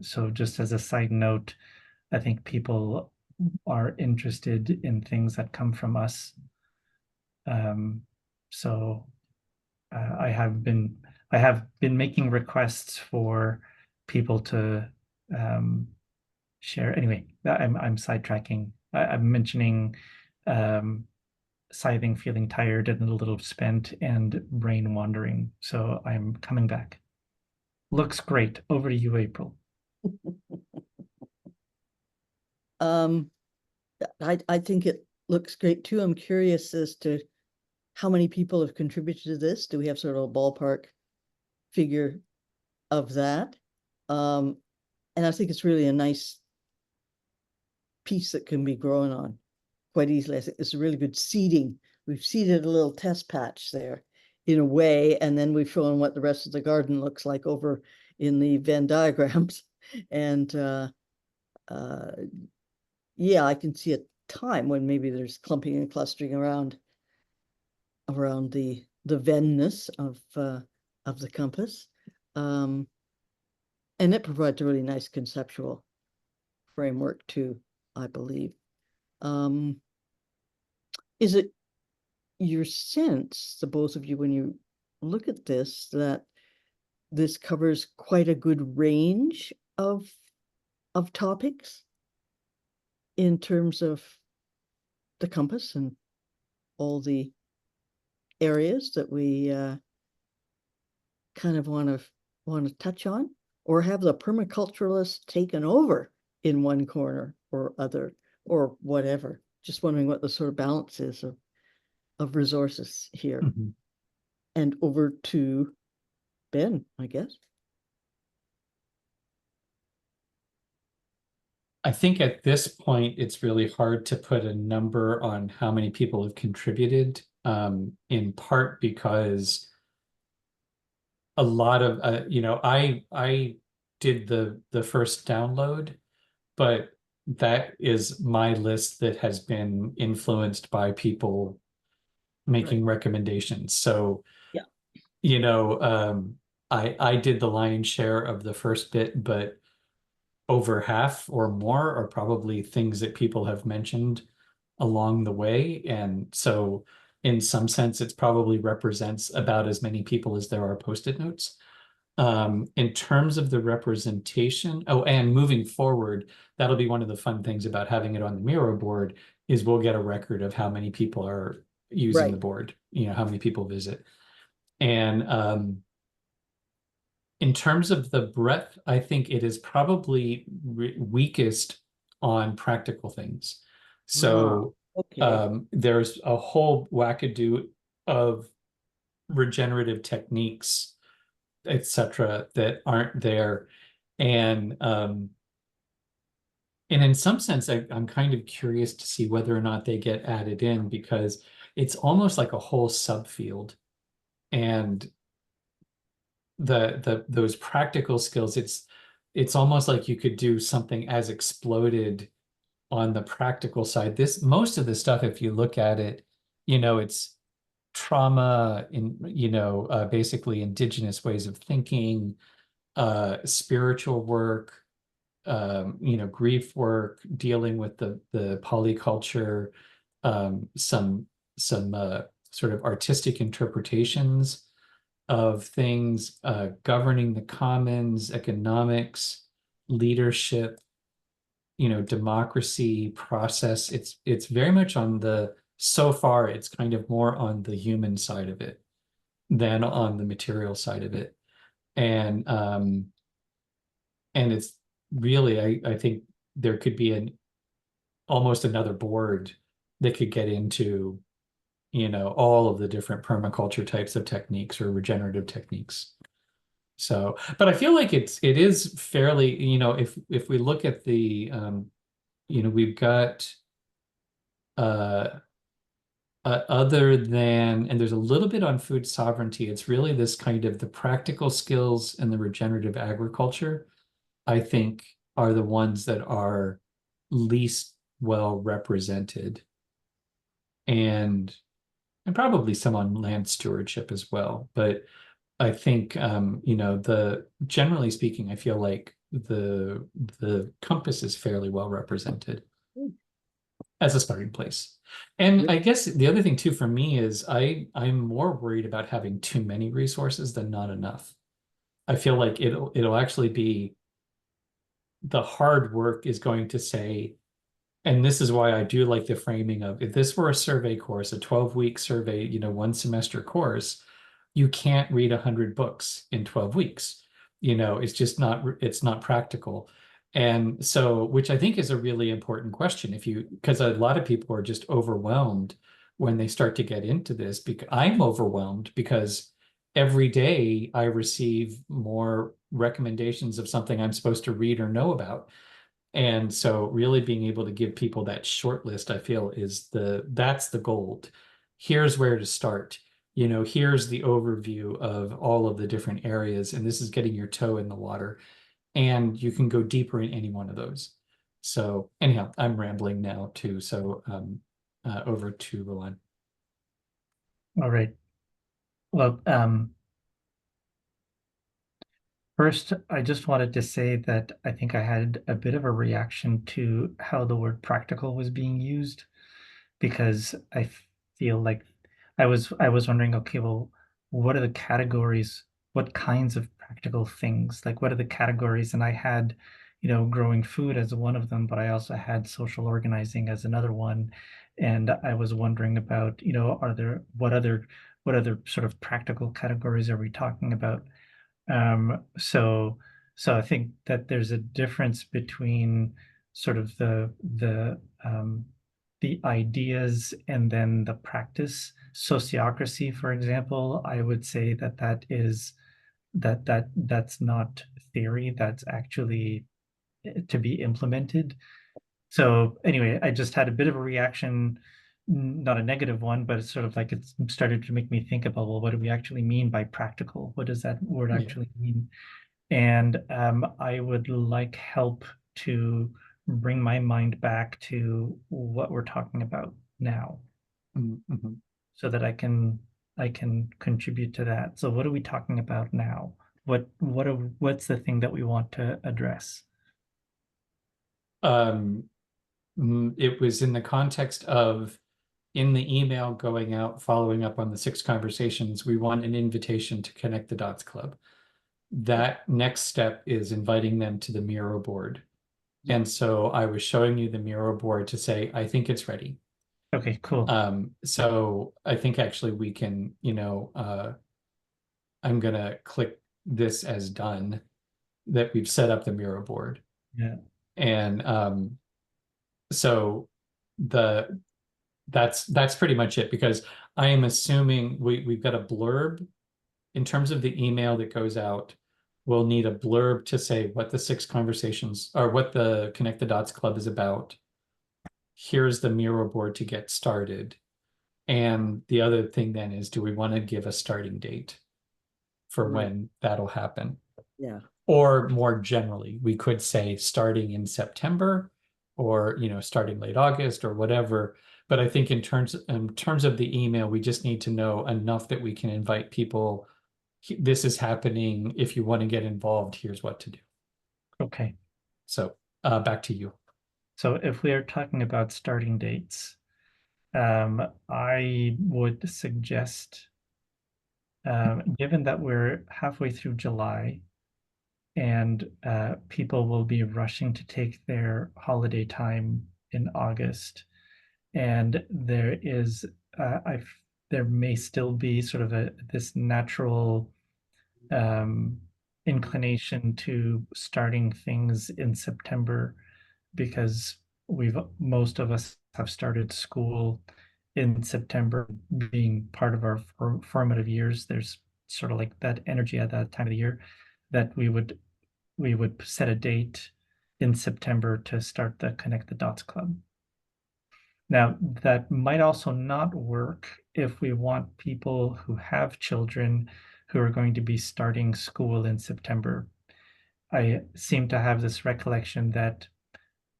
So just as a side note, I think people are interested in things that come from us. So I have been making requests for people to share. Anyway, I'm sidetracking. I'm mentioning scything, feeling tired and a little spent, and brain wandering. So I'm coming back. Looks great. Over to you, April. I think it looks great too. I'm curious as to how many people have contributed to this. Do we have sort of a ballpark figure of that? And I think it's really a nice piece that can be grown on quite easily. I think it's a really good seeding. We've seeded a little test patch there in a way, and then we've shown what the rest of the garden looks like over in the Venn diagrams. And yeah, I can see a time when maybe there's clumping and clustering around the Venn-ness of the compass. And it provides a really nice conceptual framework too, I believe. Is it your sense, the both of you, when you look at this, that this covers quite a good range of topics in terms of the compass and all the areas that we kind of want to touch on, or have the permaculturalists taken over in one corner or other, or whatever? Just wondering what the sort of balance is of resources here. Mhm. And over to Ben, I guess. I think at this point, it's really hard to put a number on how many people have contributed, in part because a lot of, I did the first download, but that is my list that has been influenced by people making recommendations. So, Yeah. I did the lion's share of the first bit, but over half or more are probably things that people have mentioned along the way. And so in some sense, it probably represents about as many people as there are Post-it notes. In terms of the representation, oh, and moving forward, that'll be one of the fun things about having it on the Miro board is we'll get a record of how many people are using the board, how many people visit. And in terms of the breadth, I think it is probably weakest on practical things. So Okay. there's a whole wackadoo of regenerative techniques, etc., that aren't there. And in some sense, I'm kind of curious to see whether or not they get added in, because it's almost like a whole subfield. And those practical skills, it's almost like you could do something as exploded on the practical side. Most of the stuff, if you look at it, it's trauma in, basically indigenous ways of thinking, spiritual work, grief work, dealing with the polyculture, some sort of artistic interpretations of things, governing the commons, economics, leadership, democracy process. It's very much so far, it's kind of more on the human side of it than on the material side of it. And it's really, I think there could be almost another board that could get into all of the different permaculture types of techniques or regenerative techniques. So, but I feel like it is fairly, if we look at the, we've got, other than, and there's a little bit on food sovereignty, it's really this kind of the practical skills and the regenerative agriculture, I think, are the ones that are least well represented. And probably some on land stewardship as well. But I think, generally speaking, I feel like the compass is fairly well represented as a starting place. And I guess the other thing too for me is I'm more worried about having too many resources than not enough. I feel like it'll actually be, the hard work is going to say, and this is why I do like the framing of, if this were a survey course, a 12-week survey, one semester course, you can't read 100 books in 12 weeks. It's just it's not practical. And so, which I think is a really important question because a lot of people are just overwhelmed when they start to get into this, because I'm overwhelmed because every day I receive more recommendations of something I'm supposed to read or know about. And so really being able to give people that short list, I feel that's the gold. Here's where to start. Here's the overview of all of the different areas, and this is getting your toe in the water. And you can go deeper in any one of those. So anyhow, I'm rambling now too. So over to Rowan. All right. Well, first, I just wanted to say that I think I had a bit of a reaction to how the word practical was being used, because I feel like I was wondering, okay, well, what are the categories? What kinds of practical things? Like, what are the categories? And I had, growing food as one of them, but I also had social organizing as another one. And I was wondering about, what other sort of practical categories are we talking about? So I think that there's a difference between sort of the ideas and then the practice. Sociocracy, for example, I would say that's not theory, that's actually to be implemented. So anyway, I just had a bit of a reaction, not a negative one, but it's sort of like it started to make me think about, well, what do we actually mean by practical? What does that word Yeah. actually mean? And I would like help to bring my mind back to what we're talking about now, Mm-hmm. so that I can contribute to that. So what are we talking about now? What's the thing that we want to address? It was in the context of, in the email going out, following up on the 6 conversations, we want an invitation to Connect the Dots Club. That next step is inviting them to the Miro board. And so I was showing you the Miro board to say, I think it's ready. Okay, cool. So I think actually we can, I'm gonna click this as done, that we've set up the Miro board. Yeah. And so that's pretty much it, because I am assuming we've got a blurb in terms of the email that goes out. We'll need a blurb to say what the 6 conversations, or what the Connect the Dots Club is about. Here's the Miro board to get started. And the other thing then is, do we want to give a starting date for Right. when that'll happen? Yeah. Or more generally, we could say starting in September, or starting late August or whatever. But I think in terms of the email, we just need to know enough that we can invite people. This is happening. If you want to get involved, here's what to do. Okay. So back to you. So if we are talking about starting dates, I would suggest, given that we're halfway through July and people will be rushing to take their holiday time in August, and there may still be sort of this natural um, inclination to starting things in September, because most of us have started school in September, being part of our formative years. There's sort of like that energy at that time of the year that we would set a date in September to start the Connect the Dots Club. Now, that might also not work if we want people who have children who are going to be starting school in September. I seem to have this recollection that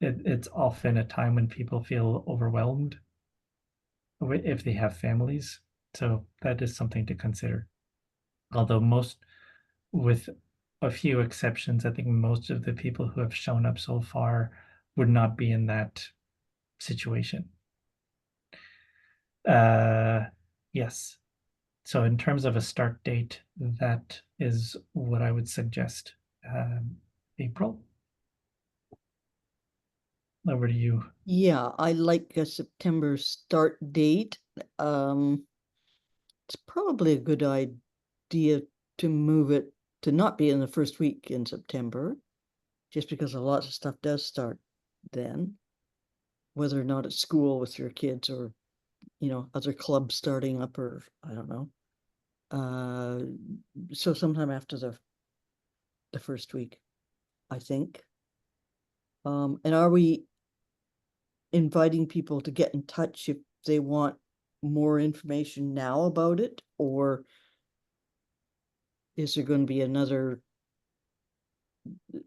it's often a time when people feel overwhelmed if they have families. So that is something to consider. Although with a few exceptions, I think most of the people who have shown up so far would not be in that situation. Yes. So in terms of a start date, that is what I would suggest. April? Over to you. Yeah, I like a September start date. It's probably a good idea to move it to not be in the first week in September, just because a lot of stuff does start then, whether or not it's school with your kids or, other clubs starting up, or I don't know. So sometime after the first week, I think. And are we inviting people to get in touch if they want more information now about it, or is there going to be another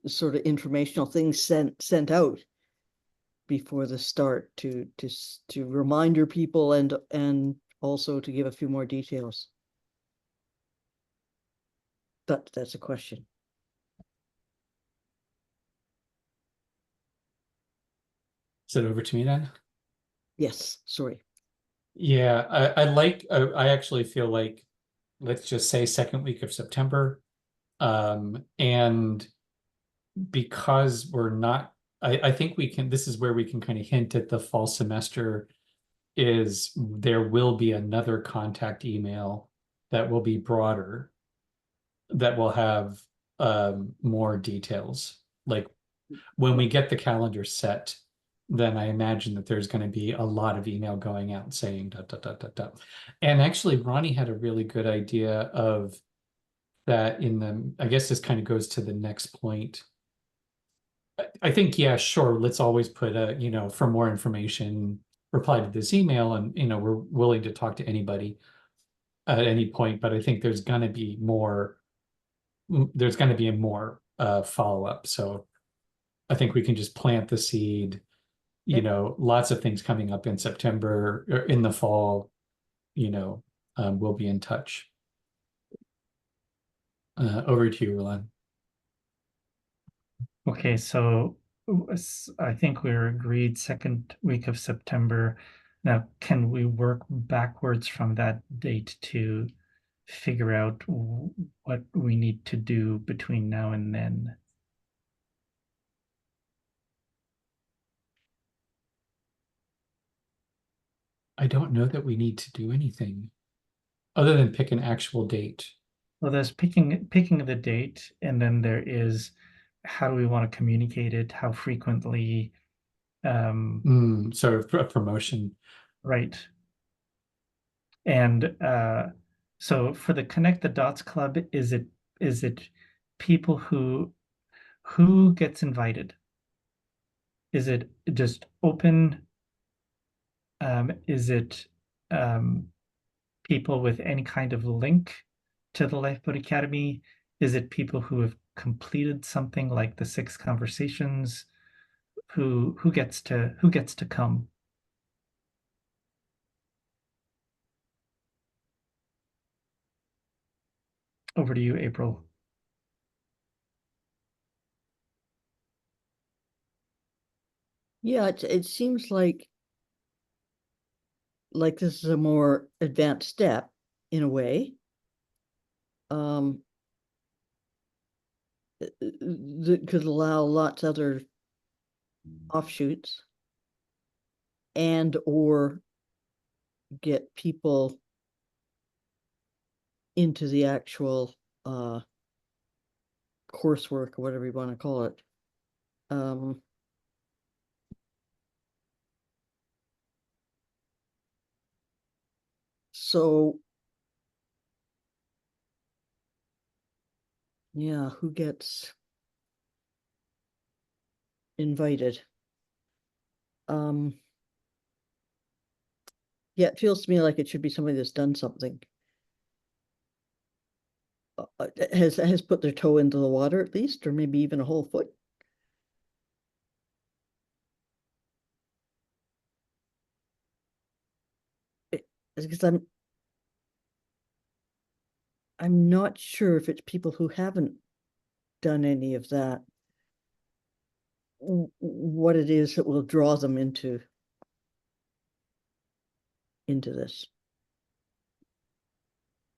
sort of informational thing sent out before the start to remind your people and also to give a few more details? That's a question. Is it over to me then? Yes, sorry. Yeah, I actually feel like, let's just say second week of September. And because we're not, I think this is where we can kind of hint at the fall semester, is there will be another contact email that will be broader, that will have more details. Like when we get the calendar set, then I imagine that there's going to be a lot of email going out saying da, da, da, da, da. And actually, Ronnie had a really good idea of that I guess this kind of goes to the next point. I think, yeah, sure, let's always put for more information, reply to this email, and, we're willing to talk to anybody at any point, but I think there's going to be more follow-up. So I think we can just plant the seed, lots of things coming up in September or in the fall, we'll be in touch. Over to you, Roland. Okay, so I think we're agreed second week of September. Now, can we work backwards from that date to figure out what we need to do between now and then? I don't know that we need to do anything other than pick an actual date. Well, there's picking the date, and then there is how do we want to communicate it, how frequently, Sort of a promotion. right. And so for the Connect the Dots Club, is it people who gets invited? Is it just open? Is it people with any kind of link to the Lifeboat Academy? Is it people who have completed something like the 6 conversations? Who gets to come? Over to you, April. Yeah, it seems like this is a more advanced step in a way. That could allow lots other offshoots and or get people into the actual coursework or whatever you want to call it. So yeah, who gets invited? Yeah, it feels to me like it should be somebody that's done something. Has put their toe into the water at least, or maybe even a whole foot. Because I'm not sure if it's people who haven't done any of that, what it is that will draw them into this.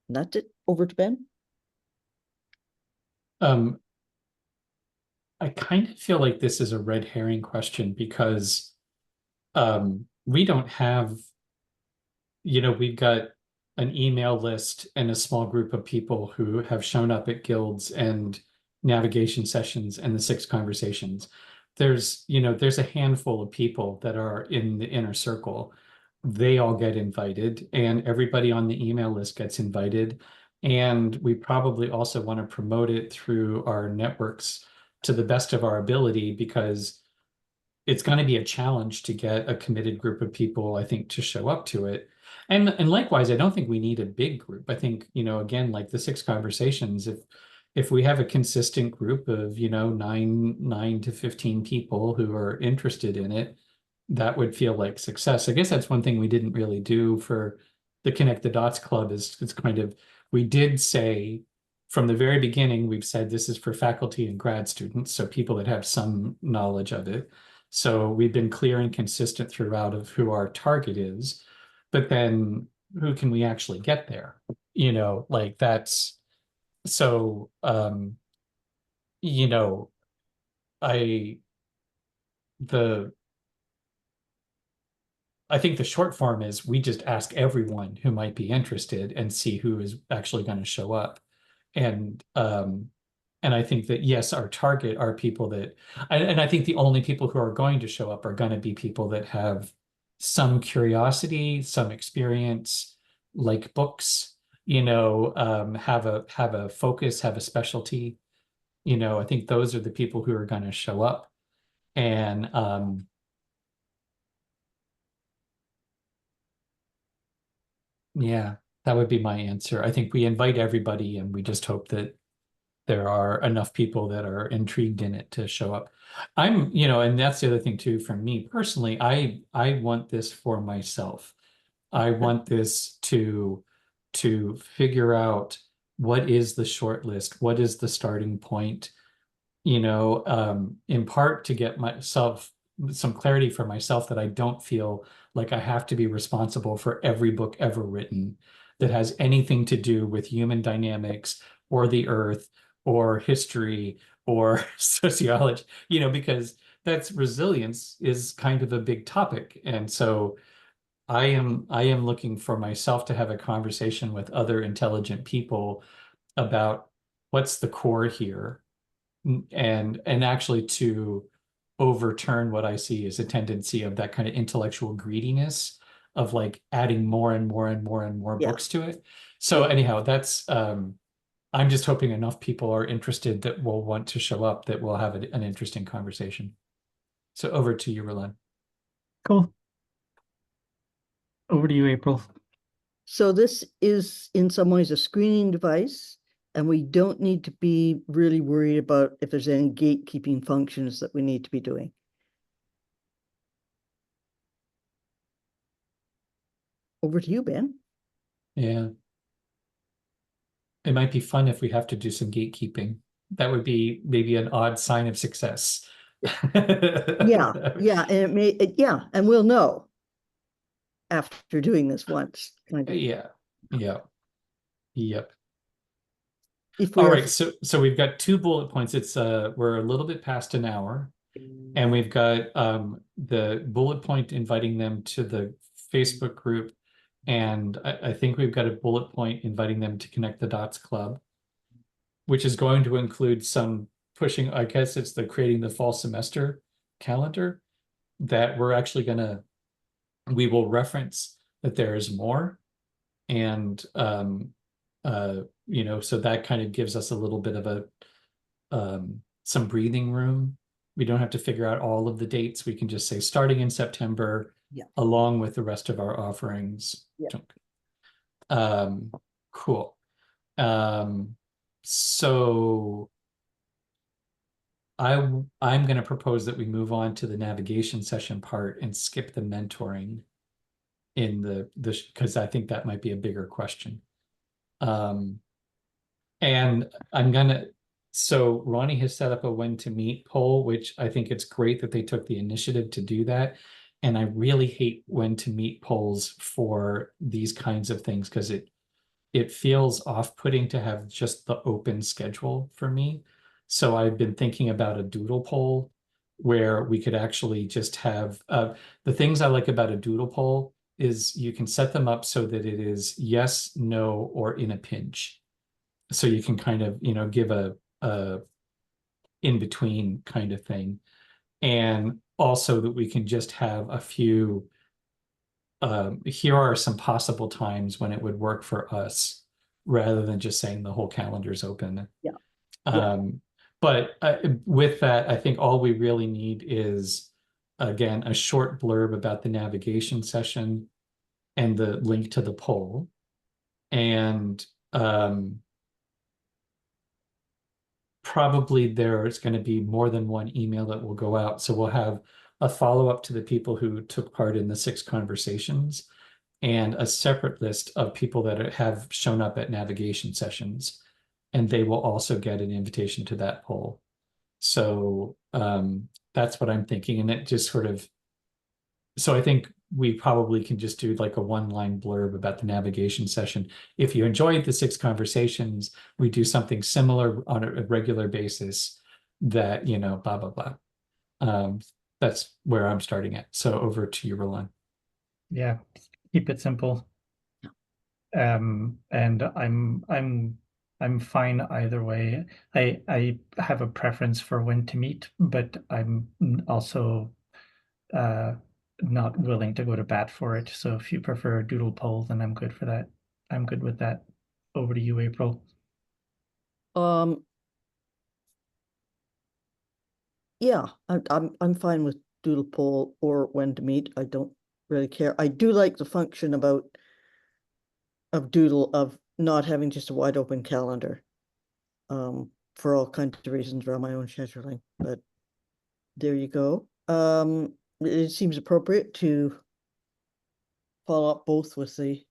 And that's it. Over to Ben. I kind of feel like this is a red herring question because we don't have, we've got an email list and a small group of people who have shown up at guilds and navigation sessions and the 6 conversations. There's a handful of people that are in the inner circle. They all get invited, and everybody on the email list gets invited. And we probably also want to promote it through our networks to the best of our ability, because it's going to be a challenge to get a committed group of people, I think, to show up to it. And likewise, I don't think we need a big group. I think, again, like the 6 conversations, if we have a consistent group of, 9 to 15 people who are interested in it, that would feel like success. I guess that's one thing we didn't really do for the Connect the Dots Club, is it's kind of, we did say from the very beginning, we've said this is for faculty and grad students, so people that have some knowledge of it. So we've been clear and consistent throughout of who our target is, but then who can we actually get there? Like that's so, I the I think the short form is we just ask everyone who might be interested and see who is actually going to show up. And I think that, yes, our target are people that, and I think the only people who are going to show up are going to be people that have some curiosity, some experience, like books, have a focus, have a specialty. I think those are the people who are going to show up. And yeah, that would be my answer. I think we invite everybody, and we just hope that there are enough people that are intrigued in it to show up. And that's the other thing too, for me personally, I want this for myself. I want this to figure out what is the short list, what is the starting point, in part to get myself some clarity for myself, that I don't feel like I have to be responsible for every book ever written that has anything to do with human dynamics or the earth or history or sociology, because that's, resilience is kind of a big topic. And so I am looking for myself to have a conversation with other intelligent people about what's the core here, and actually to overturn what I see as a tendency of that kind of intellectual greediness of like adding more and more and more and more Yeah. books to it. So anyhow, that's I'm just hoping enough people are interested that will want to show up, that we'll have an interesting conversation. So over to you, Roland. Cool. Over to you, April. So this is in some ways a screening device, and we don't need to be really worried about if there's any gatekeeping functions that we need to be doing. Over to you, Ben. Yeah. It might be fun if we have to do some gatekeeping. That would be maybe an odd sign of success. Yeah, and we'll know after doing this once. Yeah. Yep. If we All are, right, so we've got 2 bullet points. It's we're a little bit past an hour, and we've got the bullet point inviting them to the Facebook group, and I think we've got a bullet point inviting them to Connect the Dots Club, which is going to include some pushing, I guess it's the creating the fall semester calendar that we will reference that there is more. And so that kind of gives us a little bit of some breathing room. We don't have to figure out all of the dates. We can just say starting in September, along with the rest of our offerings. Cool. So I'm going to propose that we move on to the navigation session part and skip the mentoring in the because I think that might be a bigger question. And so Ronnie has set up a when to meet poll, which I think it's great that they took the initiative to do that. And I really hate when to meet polls for these kinds of things, because it feels off-putting to have just the open schedule for me. So I've been thinking about a doodle poll where we could actually just have the things I like about a doodle poll is you can set them up so that it is yes, no, or in a pinch. So you can kind of, give a in between kind of thing. And also that we can just have a few, here are some possible times when it would work for us, rather than just saying the whole calendar's open. Yeah. But with that, I think all we really need is, again, a short blurb about the navigation session and the link to the poll. And probably there's going to be more than one email that will go out. So we'll have a follow-up to the people who took part in the 6 conversations, and a separate list of people that have shown up at navigation sessions, and they will also get an invitation to that poll. So that's what I'm thinking. And it just sort of, so I think we probably can just do like a 1-line blurb about the navigation session. If you enjoyed the 6 conversations, we do something similar on a regular basis that, blah, blah, blah. That's where I'm starting at. So over to you, Roland. Yeah, keep it simple. And I'm fine either way. I have a preference for when to meet, but I'm also not willing to go to bat for it. So if you prefer a doodle poll, then I'm good for that. I'm good with that. Over to you, April. Yeah, I'm fine with doodle poll or when to meet. I don't really care. I do like the function of doodle of not having just a wide open calendar. For all kinds of reasons around my own scheduling, but there you go. It seems appropriate to follow up both with the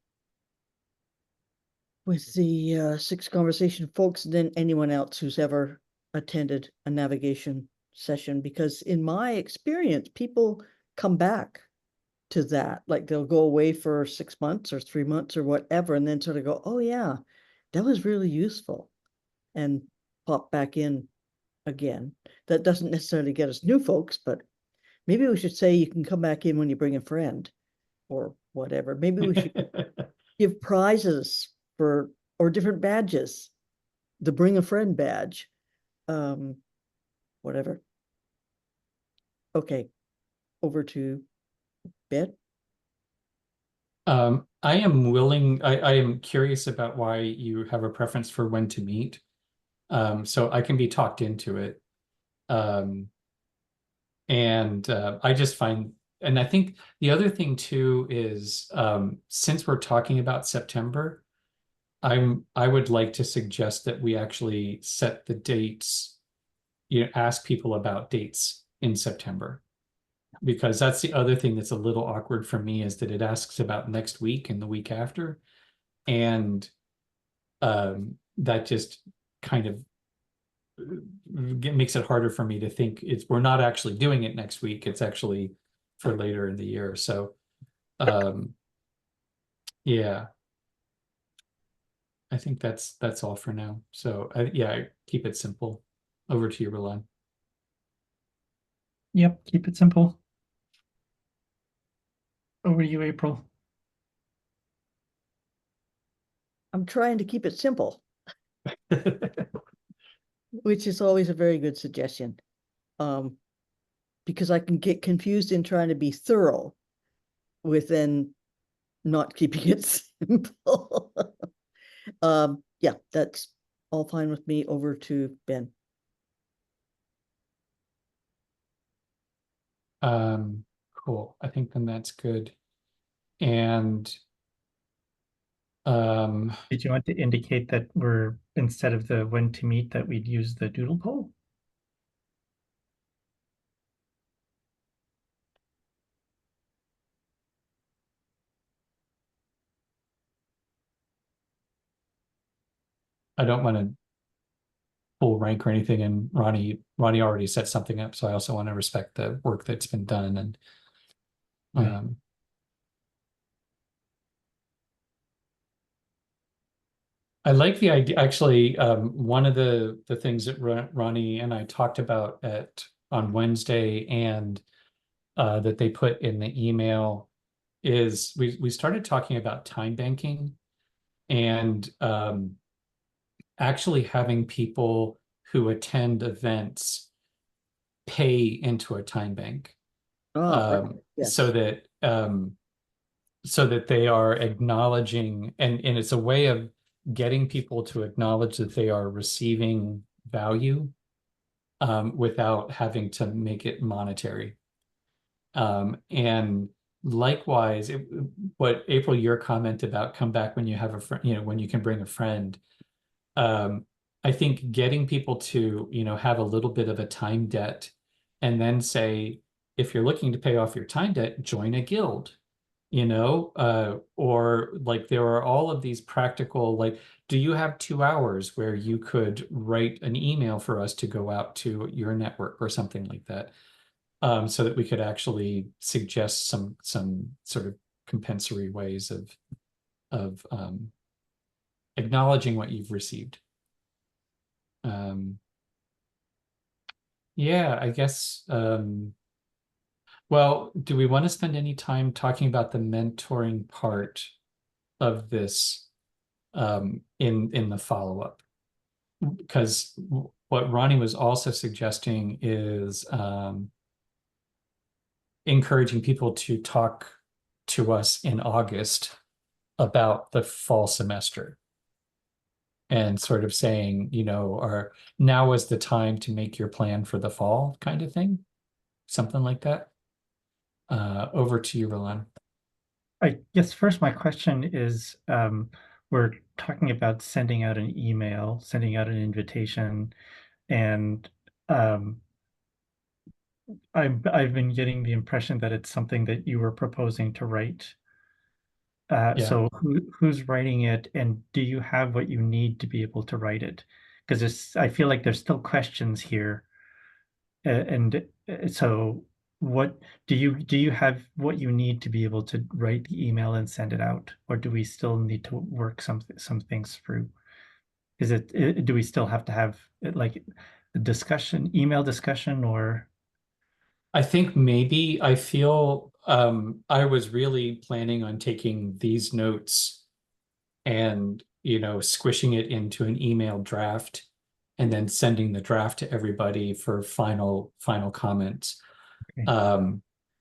6 conversation folks, and then anyone else who's ever attended a navigation session, because in my experience, people come back to that. Like they'll go away for 6 months or 3 months or whatever, and then sort of go, oh yeah, that was really useful, and pop back in again. That doesn't necessarily get us new folks, but maybe we should say you can come back in when you bring a friend or whatever. Maybe we should give prizes for, or different badges, the bring a friend badge, whatever. Okay, over to Ben. I am willing, I am curious about why you have a preference for when to meet. So I can be talked into it. And I just find, and I think the other thing too is, since we're talking about September, I would like to suggest that we actually set the dates, ask people about dates in September. Because that's the other thing that's a little awkward for me, is that it asks about next week and the week after. And that just kind of makes it harder for me to think we're not actually doing it next week. It's actually for later in the year. So yeah, I think that's all for now. So yeah, keep it simple. Over to you, Roland. Yep, keep it simple. Over to you, April. I'm trying to keep it simple, which is always a very good suggestion. Because I can get confused in trying to be thorough within not keeping it simple. Yeah, that's all fine with me. Over to Ben. Cool. I think then that's good. And did you want to indicate that we're, instead of the when to meet, that we'd use the doodle poll? I don't want to full rank or anything, and Ronnie already set something up, so I also want to respect the work that's been done. And right. I like the idea. Actually, one of the things that Ronnie and I talked about on Wednesday, and that they put in the email, is we started talking about time banking and actually having people who attend events pay into a time bank, Oh, yes. so that they are acknowledging, and it's a way of getting people to acknowledge that they are receiving value without having to make it monetary. And likewise, what April, your comment about come back when you have a friend, when you can bring a friend. I think getting people to, have a little bit of a time debt and then say, if you're looking to pay off your time debt, join a guild, or like there are all of these practical, like, do you have 2 hours where you could write an email for us to go out to your network or something like that? So that we could actually suggest some sort of compensatory ways of acknowledging what you've received. Yeah, I guess. Well, do we want to spend any time talking about the mentoring part of this in the follow-up? Because what Ronnie was also suggesting is encouraging people to talk to us in August about the fall semester and sort of saying, or now is the time to make your plan for the fall kind of thing, something like that. Over to you, Roland. I guess first my question is, we're talking about sending out an email, sending out an invitation, and um, I've been getting the impression that it's something that you were proposing to write. Yeah. So who's writing it, and do you have what you need to be able to write it? Because I feel like there's still questions here, and so what do you have what you need to be able to write the email and send it out, or do we still need to work some things through? Do we still have to have like a discussion, email discussion, or? I think maybe I feel I was really planning on taking these notes and, squishing it into an email draft and then sending the draft to everybody for final comments. Okay.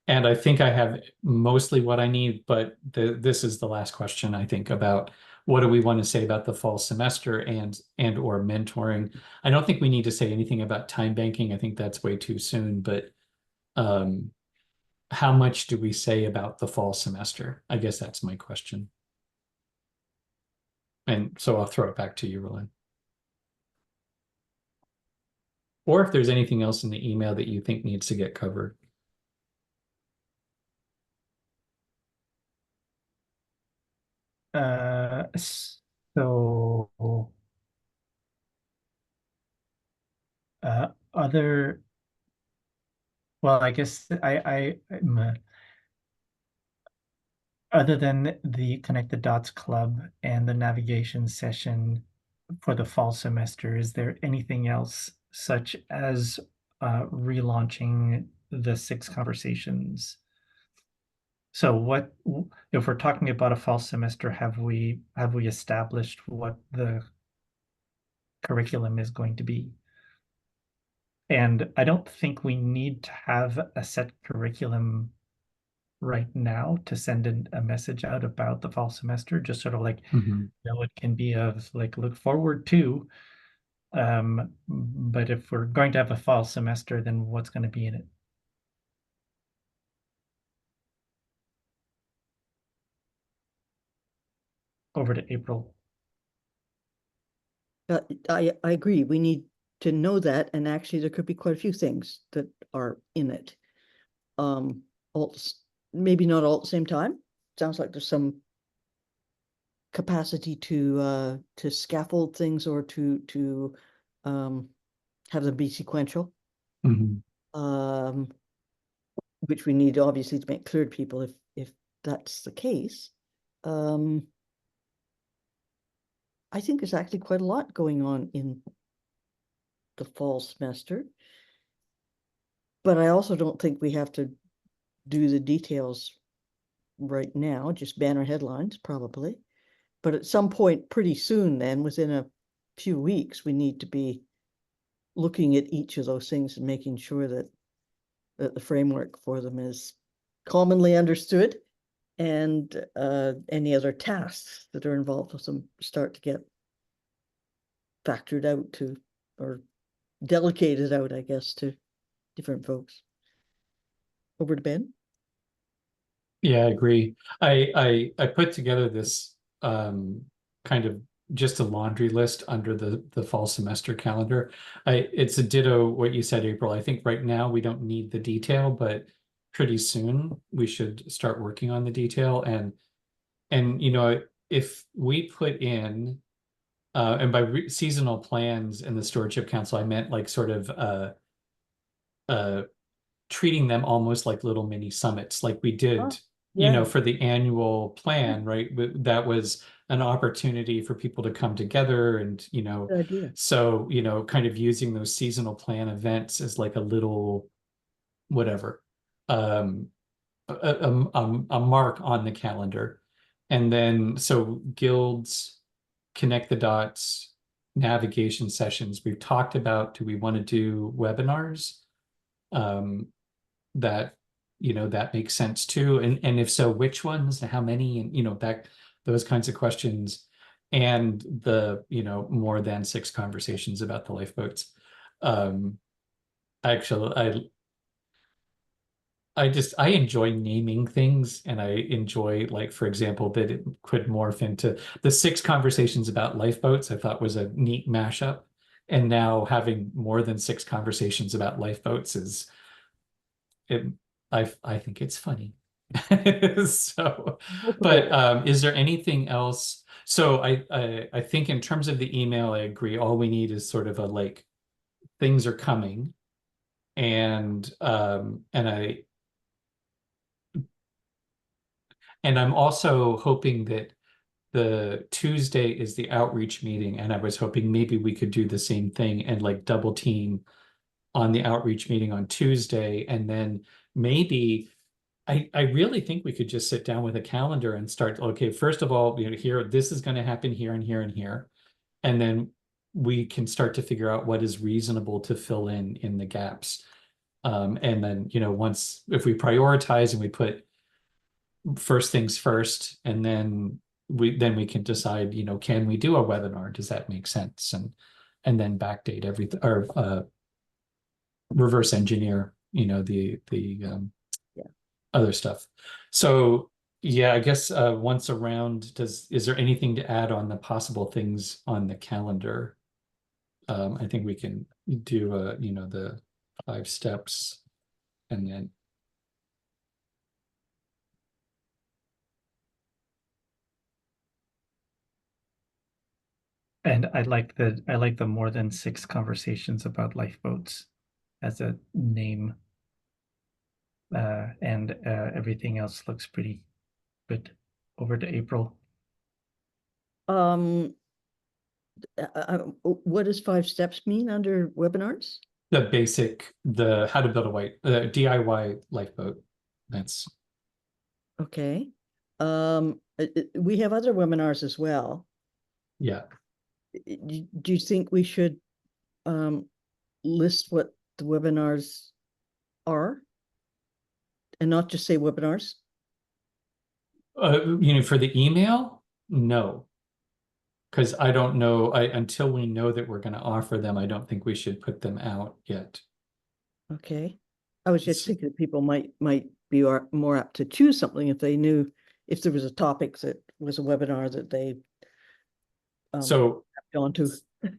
And I think I have mostly what I need, but this is the last question, I think, about what do we want to say about the fall semester and or mentoring. I don't think we need to say anything about time banking. I think that's way too soon, but how much do we say about the fall semester? I guess that's my question. And so I'll throw it back to you, Roland. Or if there's anything else in the email that you think needs to get covered. So other well, I guess other than the Connect the Dots Club and the navigation session for the fall semester, is there anything else such as relaunching the 6 conversations? So what if we're talking about a fall semester, have we established what the curriculum is going to be? And I don't think we need to have a set curriculum right now to send a message out about the fall semester, just sort of like, it can be of like look forward to. But if we're going to have a fall semester, then what's going to be in it? Over to April. I agree. We need to know that, and actually there could be quite a few things that are in it. All, maybe not all at the same time. Sounds like there's some capacity to scaffold things or to have them be sequential. Which we need obviously to make clear to people if that's the case. I think there's actually quite a lot going on in the fall semester, but I also don't think we have to do the details right now, just banner headlines probably. But at some point pretty soon then, within a few weeks, we need to be looking at each of those things and making sure that the framework for them is commonly understood, and any other tasks that are involved with them start to get factored out to, or delegated out, I guess, to different folks. Over to Ben. Yeah, I agree. I put together this kind of just a laundry list under the fall semester calendar. It's a ditto what you said, April. I think right now we don't need the detail, but pretty soon we should start working on the detail. And you know, if we put in and by seasonal plans in the Stewardship Council, I meant like sort of treating them almost like little mini summits, like we did, you know, for the annual plan, right? That was an opportunity for people to come together and, you know, Good idea. so, you know, kind of using those seasonal plan events as like a little, whatever, a mark on the calendar. And then, so guilds, connect the dots, navigation sessions. We've talked about, do we want to do webinars? That, you know, that makes sense too. And if so, which ones, how many, and, you know, that, those kinds of questions. And the, you know, more than 6 conversations about the lifeboats. Actually, I enjoy naming things, and I enjoy, like, for example, that it could morph into the 6 conversations about lifeboats. I thought was a neat mashup. And now having more than 6 conversations about lifeboats is, I think it's funny. So, but is there anything else? So I think in terms of the email, I agree. All we need is sort of a like, things are coming, and I'm also hoping that the Tuesday is the outreach meeting, and I was hoping maybe we could do the same thing and like double team on the outreach meeting on Tuesday, and then maybe I really think we could just sit down with a calendar and start, okay, first of all, you know, here, this is going to happen here and here and here. And then we can start to figure out what is reasonable to fill in the gaps. And then, you know, once, if we prioritize and we put first things first, and then we can decide, you know, can we do a webinar? Does that make sense? And then backdate everything, or reverse engineer, you know, the other stuff. So yeah, I guess once around, is there anything to add on the possible things on the calendar? I think we can do you know, the 5 steps, and then And I like the more than 6 conversations about lifeboats as a name. And everything else looks pretty good. Over to April. What does 5 steps mean under webinars? the basic, the how to build a DIY lifeboat. That's Okay. We have other webinars as well. yeah. Do you think we should list what the webinars are and not just say webinars? You know, for the email, no. Because I don't know, until we know that we're going to offer them, I don't think we should put them out yet. Okay. I was just thinking that people might be more apt to choose something if they knew, if there was a topic that was a webinar that they so gone to.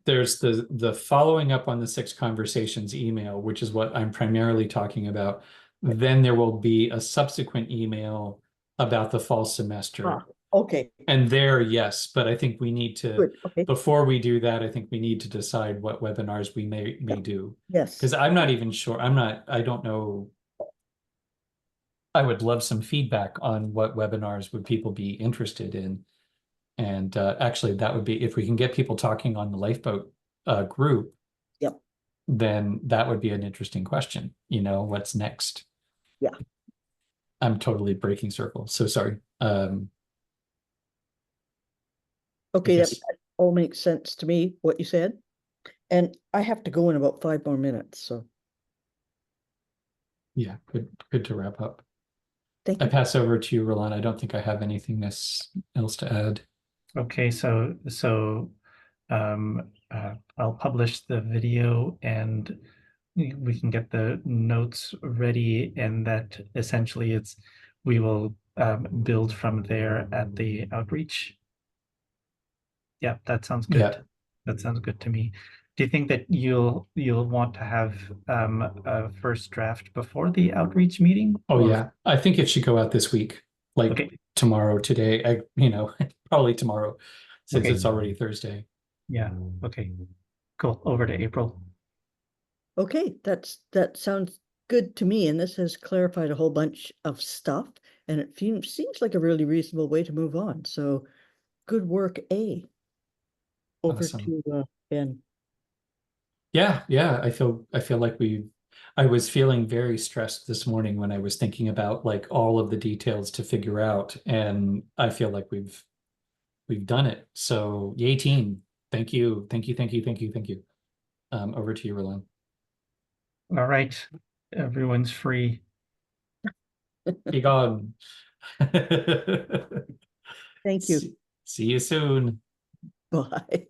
There's the following up on the 6 conversations email, which is what I'm primarily talking about. Then there will be a subsequent email about the fall semester. Okay. And there, yes, but I think we need to, Good. Okay. before we do that, I think we need to decide what webinars we may do. Yes. Because I'm not even sure, I don't know. I would love some feedback on what webinars would people be interested in. And actually, that would be, if we can get people talking on the lifeboat group, Yep. then that would be an interesting question. You know, what's next? Yeah. I'm totally breaking circles. So sorry. Okay, that guess- all makes sense to me, what you said. And I have to go in about 5 more minutes, so Yeah, good to wrap up. thank I you. pass over to you, Roland. I don't think I have anything else to add. Okay, so I'll publish the video and we can get the notes ready, and that essentially we will build from there at the outreach. Yeah, that sounds good. Yeah. That sounds good to me. Do you think that you'll want to have a first draft before the outreach meeting? Oh Or- yeah. I think it should go out this week, like Okay. tomorrow, today. Probably tomorrow, since Okay. it's already Thursday. Yeah. Okay. Cool. Over to April. Okay, that sounds good to me, and this has clarified a whole bunch of stuff, and it seems like a really reasonable way to move on. So good work, A. Over Awesome. to Ben. Yeah, yeah. I feel like I was feeling very stressed this morning when I was thinking about like all of the details to figure out, and I feel like we've done it. So yay team. Thank you. Thank you. Thank you. Thank you. Thank you. Over to you, Roland. All right. Everyone's free. Be gone. Thank you. See you soon. Bye.